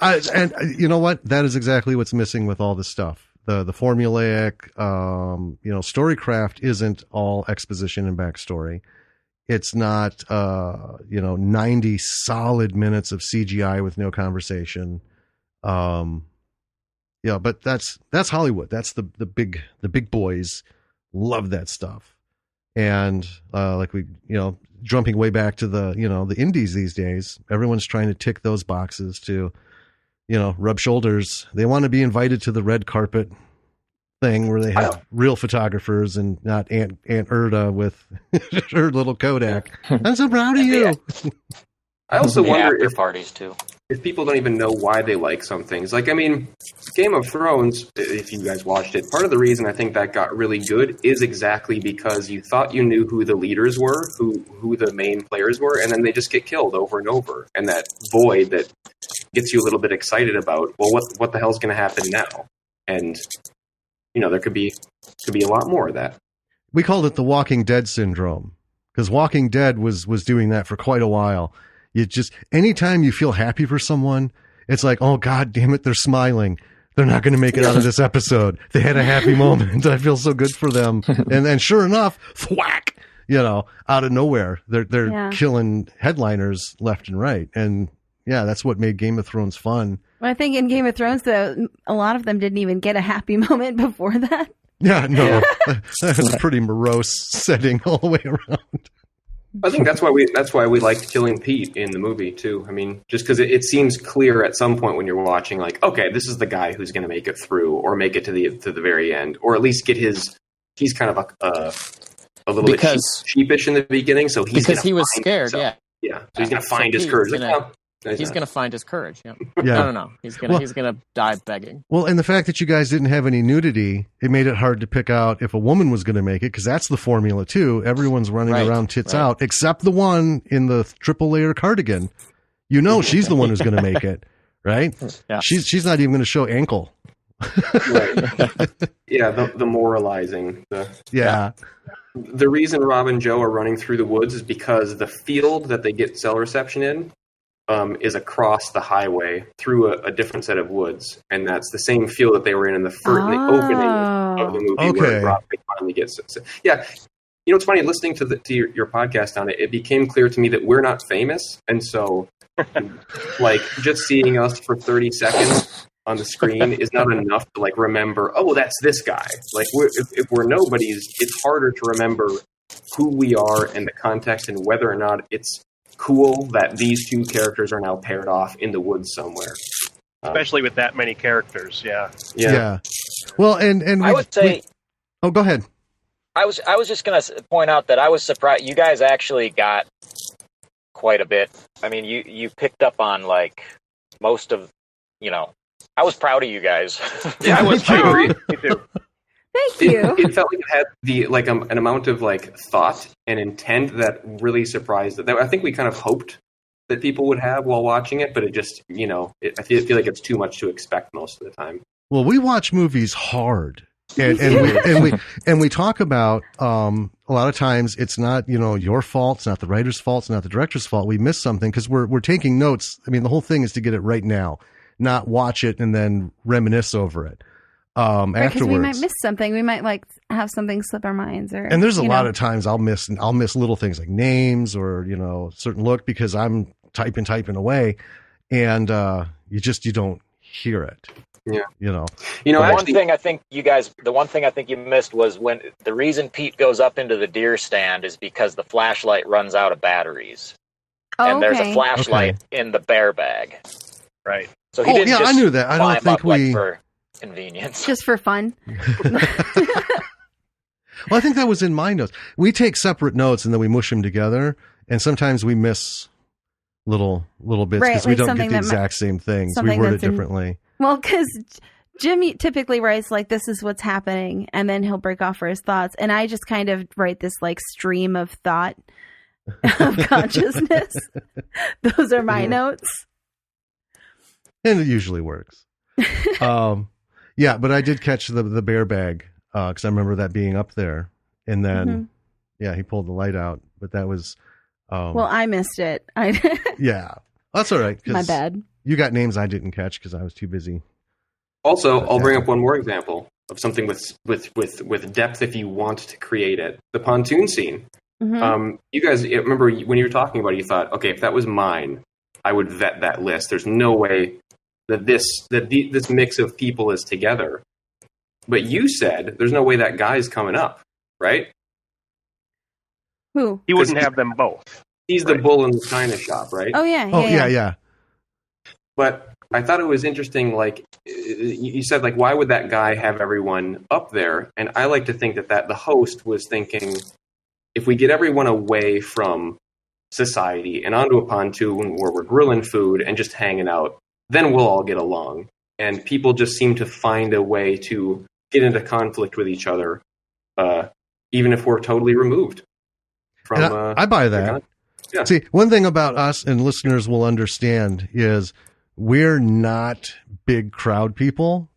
And you know what? That is exactly what's missing with all this stuff. The formulaic, storycraft isn't all exposition and backstory. It's not, 90 solid minutes of CGI with no conversation. But that's Hollywood. That's the big boys love that stuff. And jumping way back to the indies these days, everyone's trying to tick those boxes to, rub shoulders. They want to be invited to the red carpet thing where they have real photographers and not Aunt Erda with her little Kodak. I'm so proud of you. I also wonder if parties too. If people don't even know why they like some things. Like, I mean, Game of Thrones, if you guys watched it, part of the reason I think that got really good is exactly because you thought you knew who the leaders were, who the main players were, and then they just get killed over and over. And that void that gets you a little bit excited about, well, what the hell's going to happen now? And, there could be a lot more of that. We called it the Walking Dead syndrome, because Walking Dead was doing that for quite a while. You just, anytime you feel happy for someone, it's like, oh, God damn it, they're smiling. They're not going to make it out of this episode. They had a happy moment. I feel so good for them. And then sure enough, thwack, out of nowhere, they're killing headliners left and right. And that's what made Game of Thrones fun. Well, I think in Game of Thrones, though, a lot of them didn't even get a happy moment before that. Yeah, no, that was a pretty morose setting all the way around. I think that's why we liked killing Pete in the movie too. I mean, just because it seems clear at some point when you're watching, like, okay, this is the guy who's going to make it through, or make it to the very end, or at least get his. He's kind of a little bit sheepish in the beginning, so he was scared. So he's going to find his courage. He's going to find his courage. Yeah. Yeah. No. He's going to die begging. Well, and the fact that you guys didn't have any nudity, it made it hard to pick out if a woman was going to make it, because that's the formula too. Everyone's running around tits out, except the one in the triple layer cardigan. She's the one who's going to make it, right? Yeah. She's not even going to show ankle. Right. Yeah, the moralizing. the reason Rob and Joe are running through the woods is because the field that they get cell reception in is across the highway through a different set of woods, and that's the same field that they were in the opening of the movie where Rob finally gets it. So, yeah, you know, it's funny listening to your podcast on it. It became clear to me that we're not famous, and so like just seeing us for 30 seconds on the screen is not enough to like remember. Oh, that's this guy. Like if we're nobodies, it's harder to remember who we are and the context and whether or not it's cool that these two characters are now paired off in the woods somewhere. Especially with that many characters, yeah. Well, and I would say. Oh, go ahead. I was just going to point out that I was surprised. You guys actually got quite a bit. I mean, you picked up on like most of, you know. I was proud of you guys. Yeah, I was too. Me too. Thank you. It felt like it had an amount of like thought and intent that really surprised. That I think we kind of hoped that people would have while watching it, but it just, you know, I feel like it's too much to expect most of the time. Well, we watch movies hard, and we talk about a lot of times it's not, you know, your fault, it's not the writer's fault, it's not the director's fault. We miss something because we're taking notes. I mean, the whole thing is to get it right now, not watch it and then reminisce over it. Afterwards, because we might miss something. We might like have something slip our minds, or and there's a lot of times I'll miss little things like names or, you know, certain look because I'm typing away, and you don't hear it. Yeah, you know. The one thing I think you missed was when the reason Pete goes up into the deer stand is because the flashlight runs out of batteries, and there's a flashlight in the bear bag. Right. So he didn't just I knew that. I don't think we. For convenience. Just for fun. Well, I think that was in my notes. We take separate notes and then we mush them together, and sometimes we miss little bits because we don't get the exact same things. We word it differently. Well, because Jimmy typically writes like, this is what's happening, and then he'll break off for his thoughts, and I just kind of write this like stream of thought of consciousness. Those are my notes. And it usually works. Yeah, but I did catch the bear bag because I remember that being up there, and then he pulled the light out. But that was well, I missed it. Yeah, that's all right. My bad. You got names I didn't catch because I was too busy. Also, I'll bring up one more example of something with depth if you want to create it. The pontoon scene. You guys remember when you were talking about it, you thought, okay, if that was mine, I would vet that list. There's no way that this mix of people is together. But you said there's no way that guy's coming up, right? Who? He wouldn't have them both. He's the bull in the china shop, right? Oh, yeah. Yeah. But I thought it was interesting, like, you said, like, why would that guy have everyone up there? And I like to think that the host was thinking, if we get everyone away from society and onto a pontoon where we're grilling food and just hanging out, then we'll all get along. And people just seem to find a way to get into conflict with each other, even if we're totally removed from. I buy that. Yeah. See, one thing about us, and listeners will understand, is we're not big crowd people.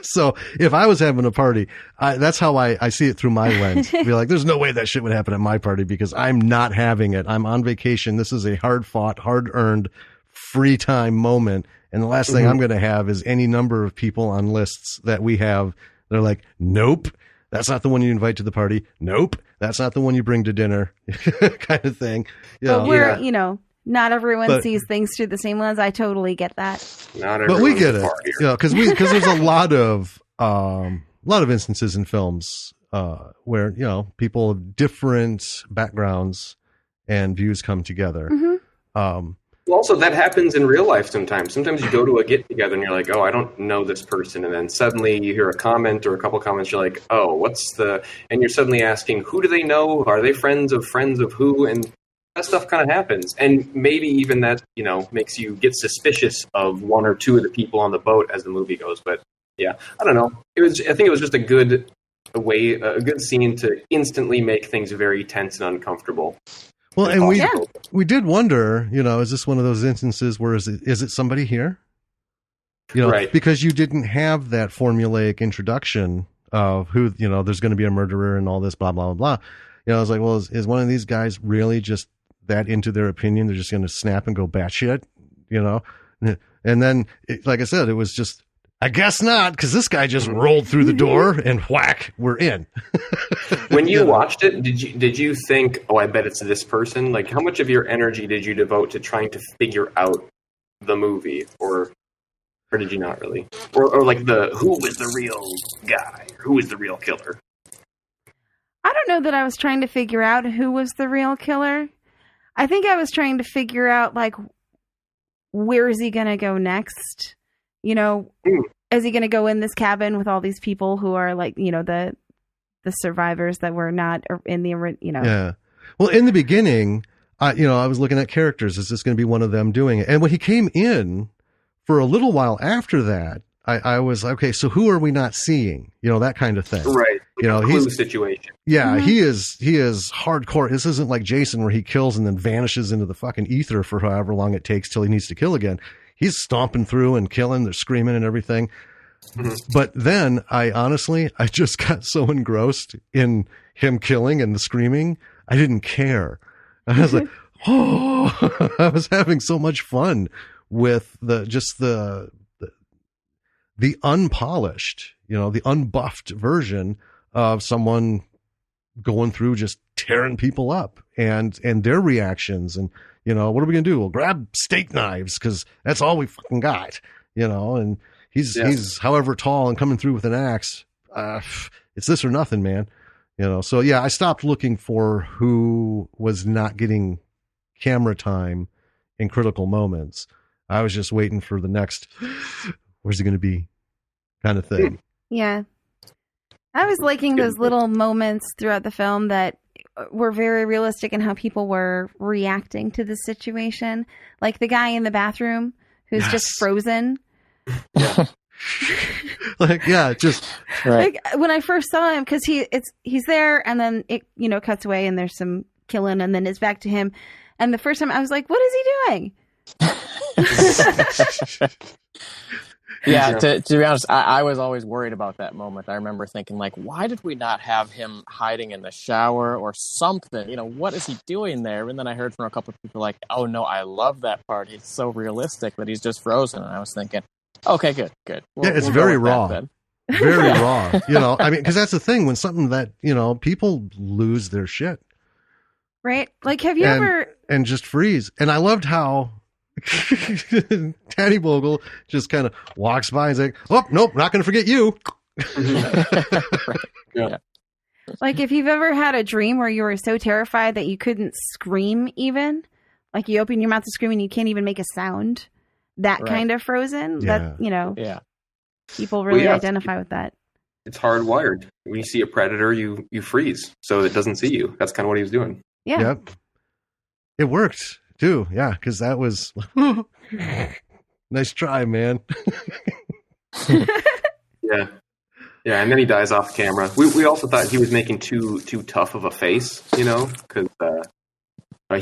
So if I was having a party, that's how I see it through my lens. Be like, there's no way that shit would happen at my party because I'm not having it. I'm on vacation. This is a hard-fought, hard-earned free time moment. And the last thing I'm going to have is any number of people on lists that we have. They're like, nope, that's not the one you invite to the party. Nope, that's not the one you bring to dinner kind of thing. But we're, not everyone sees things through the same lens. I totally get that. But we get it. Because there's a lot of instances in films where, people of different backgrounds and views come together. Also, that happens in real life sometimes. Sometimes you go to a get-together and you're like, oh, I don't know this person. And then suddenly you hear a comment or a couple comments. You're like, oh, and you're suddenly asking, who do they know? Are they friends of who? And that stuff kind of happens. And maybe even that, makes you get suspicious of one or two of the people on the boat as the movie goes. But yeah, I don't know. I think it was just a good scene to instantly make things very tense and uncomfortable. Well, and we did wonder, is this one of those instances where is it somebody here? Right. Because you didn't have that formulaic introduction of who, there's going to be a murderer and all this, blah, blah, blah, blah. I was like, well, is one of these guys really just that into their opinion? They're just going to snap and go batshit, And then, like I said, it was just, I guess not, because this guy just rolled through the door and whack, we're in. When you watched it, did you think, oh, I bet it's this person? Like, how much of your energy did you devote to trying to figure out the movie, or did you not really? Or like who was the real guy? Who was the real killer? I don't know that I was trying to figure out who was the real killer. I think I was trying to figure out, like, where is he going to go next? Is he going to go in this cabin with all these people who are, like, the survivors that were not in the, Yeah. Well, in the beginning, I was looking at characters. Is this going to be one of them doing it? And when he came in for a little while after that, I was, okay, so who are we not seeing? That kind of thing. Right. He's the situation. Yeah, he is hardcore. This isn't like Jason where he kills and then vanishes into the fucking ether for however long it takes till he needs to kill again. He's stomping through and killing. They're screaming and everything. Mm-hmm. But then I just got so engrossed in him killing and the screaming. I didn't care. I was like, oh, I was having so much fun with the unpolished, the unbuffed version of someone going through just tearing people up and their reactions. And, what are we going to do? We'll grab steak knives because that's all we fucking got, and he's however tall and coming through with an axe. It's this or nothing, man. So yeah, I stopped looking for who was not getting camera time in critical moments. I was just waiting for the next, where's he going to be kind of thing. Yeah. I was liking those little moments throughout the film that were very realistic in how people were reacting to the situation. Like the guy in the bathroom who's just frozen. Yeah. Just right. Like when I first saw him, because he's there, and then it cuts away, and there's some killing, and then it's back to him. And the first time I was like, "What is he doing?" Yeah, to be honest, I was always worried about that moment. I remember thinking, like, why did we not have him hiding in the shower or something? What is he doing there? And then I heard from a couple of people like, oh, no, I love that part. It's so realistic that he's just frozen. And I was thinking, okay, good. It's very raw. Very raw. Because that's the thing. When something that, people lose their shit. Right? Like, have you ever... And just freeze. And I loved how... Taddy Bogle just kind of walks by and is like, oh, nope, not going to forget you. Yeah. Like if you've ever had a dream where you were so terrified that you couldn't scream even, like you open your mouth to scream and you can't even make a sound, that kind of frozen, that, people really identify with that. It's hardwired. When you see a predator, you freeze so it doesn't see you. That's kind of what he was doing. Yeah. Yep. It worked. Too, yeah, because that was nice try, man. Yeah, and then he dies off camera. We also thought he was making too tough of a face, because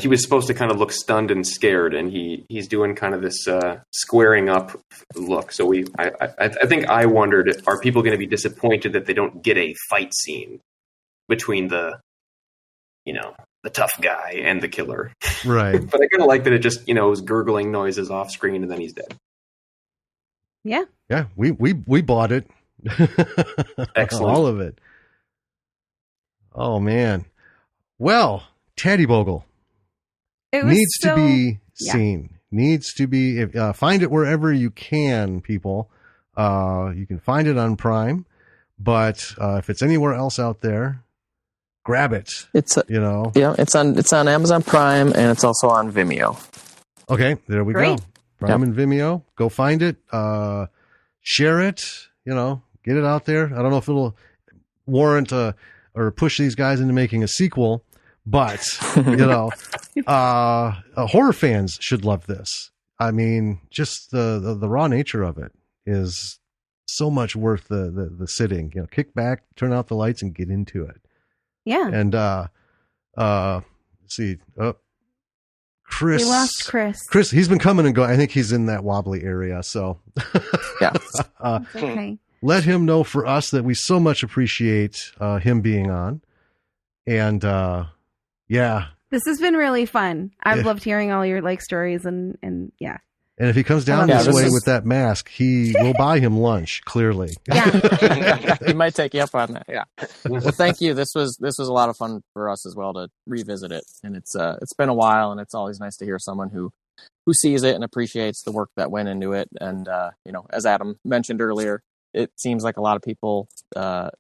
he was supposed to kind of look stunned and scared, and he's doing kind of this squaring up look. So I think I wondered, are people going to be disappointed that they don't get a fight scene between the tough guy and the killer? Right. But I kind of like that it just, was gurgling noises off screen and then he's dead. Yeah. Yeah. We bought it. Excellent. All of it. Oh man. Well, Taddy Bogle needs to be seen. Needs to be, find it wherever you can, people. You can find it on Prime, but if it's anywhere else out there, grab it. It's it's on Amazon Prime and it's also on Vimeo. Okay, there we go. Prime and Vimeo. Go find it. Share it. Get it out there. I don't know if it'll warrant or push these guys into making a sequel, but horror fans should love this. I mean, just the raw nature of it is so much worth the sitting. Kick back, turn out the lights, and get into it. Yeah. And let's see. Chris. We lost Chris. Chris, he's been coming and going. I think he's in that wobbly area. So it's okay. let him know for us that we so much appreciate him being on. And yeah. This has been really fun. I've loved hearing all your like stories and yeah. And if he comes down this way with that mask, he will buy him lunch, clearly. Yeah. He might take you up on that. Yeah. Well, thank you. This was a lot of fun for us as well to revisit it. And it's been a while, and it's always nice to hear someone who sees it and appreciates the work that went into it. And as Adam mentioned earlier, it seems like a lot of people are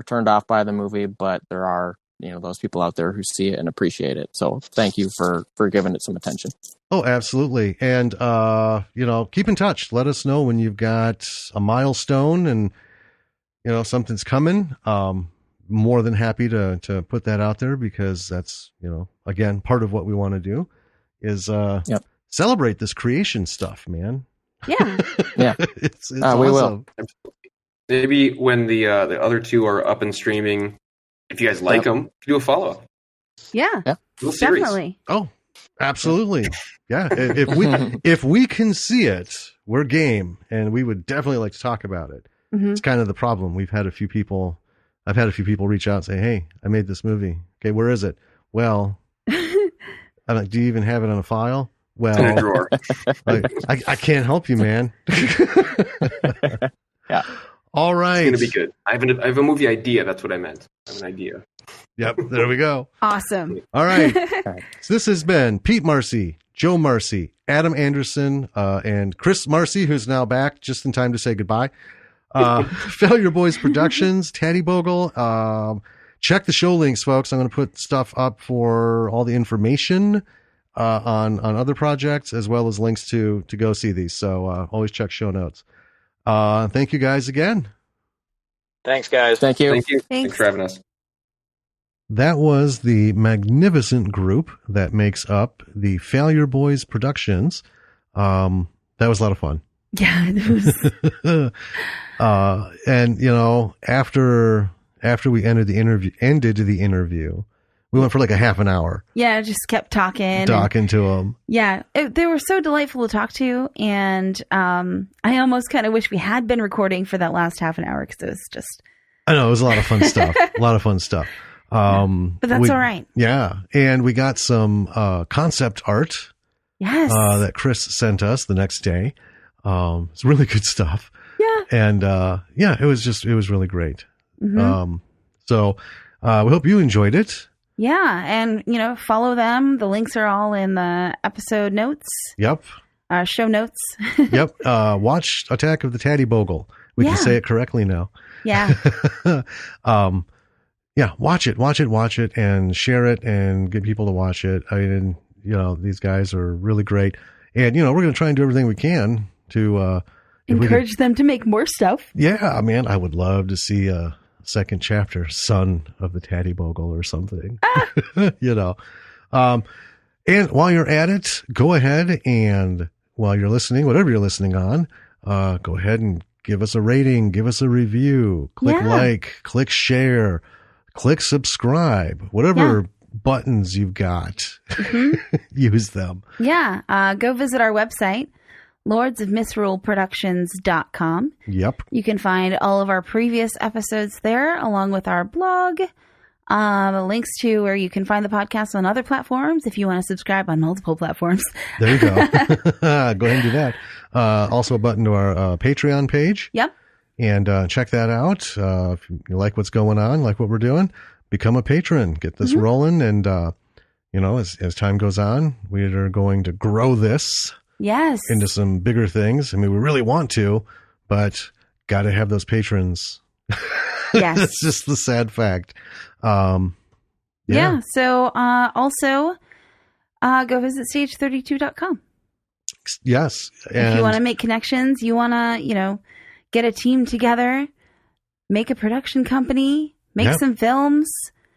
turned off by the movie, but there are those people out there who see it and appreciate it. So thank you for giving it some attention. Oh, absolutely. And, keep in touch. Let us know when you've got a milestone and, something's coming. More than happy to put that out there, because that's, again, part of what we want to do is celebrate this creation stuff, man. Yeah. Yeah. It's awesome. We will. Maybe when the other two are up and streaming, if you guys like them, do a follow-up. Yeah. Definitely. Oh, absolutely. Yeah. If we can see it, we're game, and we would definitely like to talk about it. Mm-hmm. It's kind of the problem. I've had a few people reach out and say, "Hey, I made this movie. Okay, where is it?" Well, I'm like, "Do you even have it on a file?" Well, in a drawer. I can't help you, man. Yeah. All right. It's going to be good. I have a movie idea. That's what I meant. I have an idea. Yep. There we go. Awesome. All right. So this has been Pete Marcy, Joe Marcy, Adam Anderson, and Chris Marcy, who's now back just in time to say goodbye. Failureboys Productions, Taddy Bogle. Check the show links, folks. I'm going to put stuff up for all the information on other projects, as well as links to go see these. So always check show notes. Thank you guys again. Thanks, guys. Thank you. Thank you. Thanks for having us. That was the magnificent group that makes up the Failureboys Productions. That was a lot of fun. Yeah, it was. And after we ended the interview, we went for like a half an hour. Yeah, just kept talking to them. Yeah, they were so delightful to talk to, and I almost kind of wish we had been recording for that last half an hour, because it was just. I know, it was a lot of fun stuff. But that's all right. Yeah, and we got some concept art. Yes. That Chris sent us the next day. It's really good stuff. Yeah. And it was really great. Mm-hmm. So we hope you enjoyed it. Yeah, and follow them. The links are all in the episode notes. Yep. Show notes. Yep. Watch Attack of the Taddy Bogle. We can say it correctly now. Yeah. Yeah. Watch it, and share it, and get people to watch it. I mean, these guys are really great, and we're going to try and do everything we can to encourage them to make more stuff. Yeah, man, I would love to see a second chapter, Son of the Taddy Bogle or something. And while you're at it, go ahead and while you're listening, whatever you're listening on, go ahead and give us a rating, give us a review, click like, click share, click subscribe, whatever buttons you've got, use them. Yeah. Go visit our website, lordsofmisruleproductions.com. Yep. You can find all of our previous episodes there, along with our blog, links to where you can find the podcast on other platforms if you want to subscribe on multiple platforms. There you go. Go ahead and do that. Also a button to our Patreon page. Yep. And check that out. If you like what's going on, like what we're doing, become a patron. Get this rolling. And, as time goes on, we are going to grow this into some bigger things. I mean, we really want to, but got to have those patrons. Yes. That's just the sad fact. So also go visit stage32.com. Yes. And if you want to make connections, you want to, get a team together, make a production company, make some films.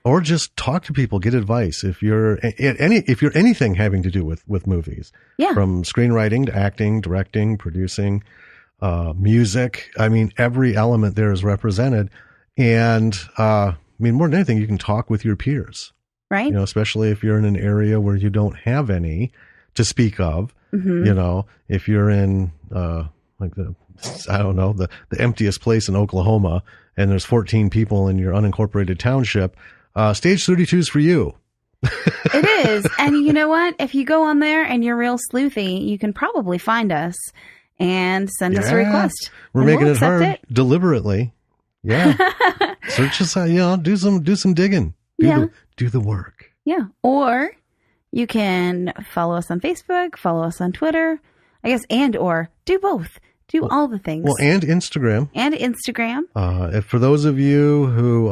Or just talk to people, get advice. If you're anything having to do with movies, from screenwriting to acting, directing, producing, music. I mean, every element there is represented. And, more than anything, you can talk with your peers, right? Especially if you're in an area where you don't have any to speak of, if you're in, like the emptiest place in Oklahoma, and there's 14 people in your unincorporated township, Stage 32 is for you. It is. And you know what? If you go on there and you're real sleuthy, you can probably find us and send us a request. We're making it hard deliberately. Yeah. Search us out, do some digging. Do the work. Yeah. Or you can follow us on Facebook, follow us on Twitter, I guess, or do both. Do all the things. Well, and Instagram. If for those of you who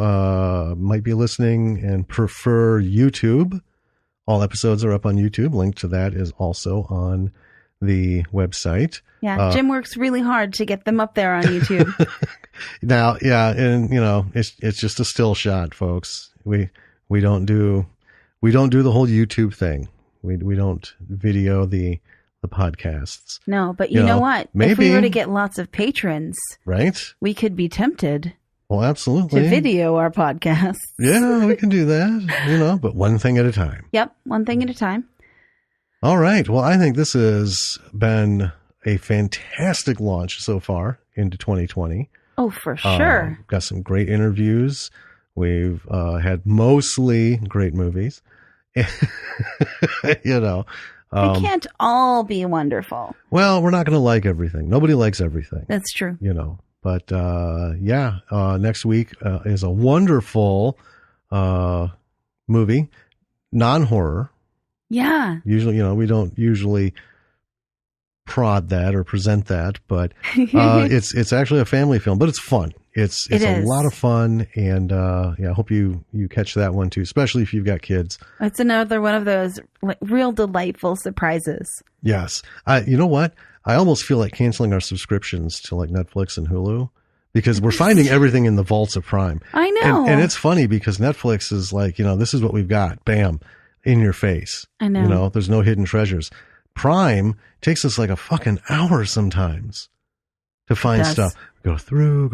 might be listening and prefer YouTube, all episodes are up on YouTube. Link to that is also on the website. Yeah, Jim works really hard to get them up there on YouTube. Now, and it's just a still shot, folks. We don't do the whole YouTube thing. We don't video the podcasts. No, but you know what? Maybe, if we were to get lots of patrons, right? We could be tempted. Well, absolutely. To video our podcasts. Yeah, we can do that, but one thing at a time. Yep, one thing at a time. All right. Well, I think this has been a fantastic launch so far into 2020. Oh, for sure. Got some great interviews. We've had mostly great movies. They can't all be wonderful. Well, we're not going to like everything. Nobody likes everything. That's true. But next week is a wonderful movie, non-horror. Yeah. Usually, we don't usually prod that or present that, but it's actually a family film, but it's fun. It's a lot of fun, and I hope you catch that one too, especially if you've got kids. It's another one of those real delightful surprises. Yes. You know what? I almost feel like canceling our subscriptions to like Netflix and Hulu because we're finding everything in the vaults of Prime. I know. And it's funny because Netflix is like, this is what we've got. Bam. In your face. I know. There's no hidden treasures. Prime takes us like a fucking hour sometimes to find stuff. Go through,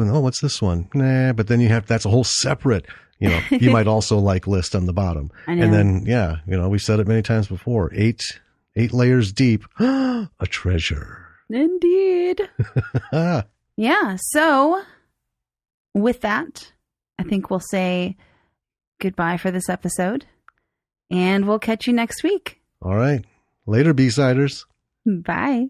and what's this one? Nah, but then that's a whole separate, you might also like list on the bottom. I know. And then, we said it many times before, 8 layers deep, a treasure. Indeed. Yeah. So with that, I think we'll say goodbye for this episode. And we'll catch you next week. All right. Later, B-Siders. Bye.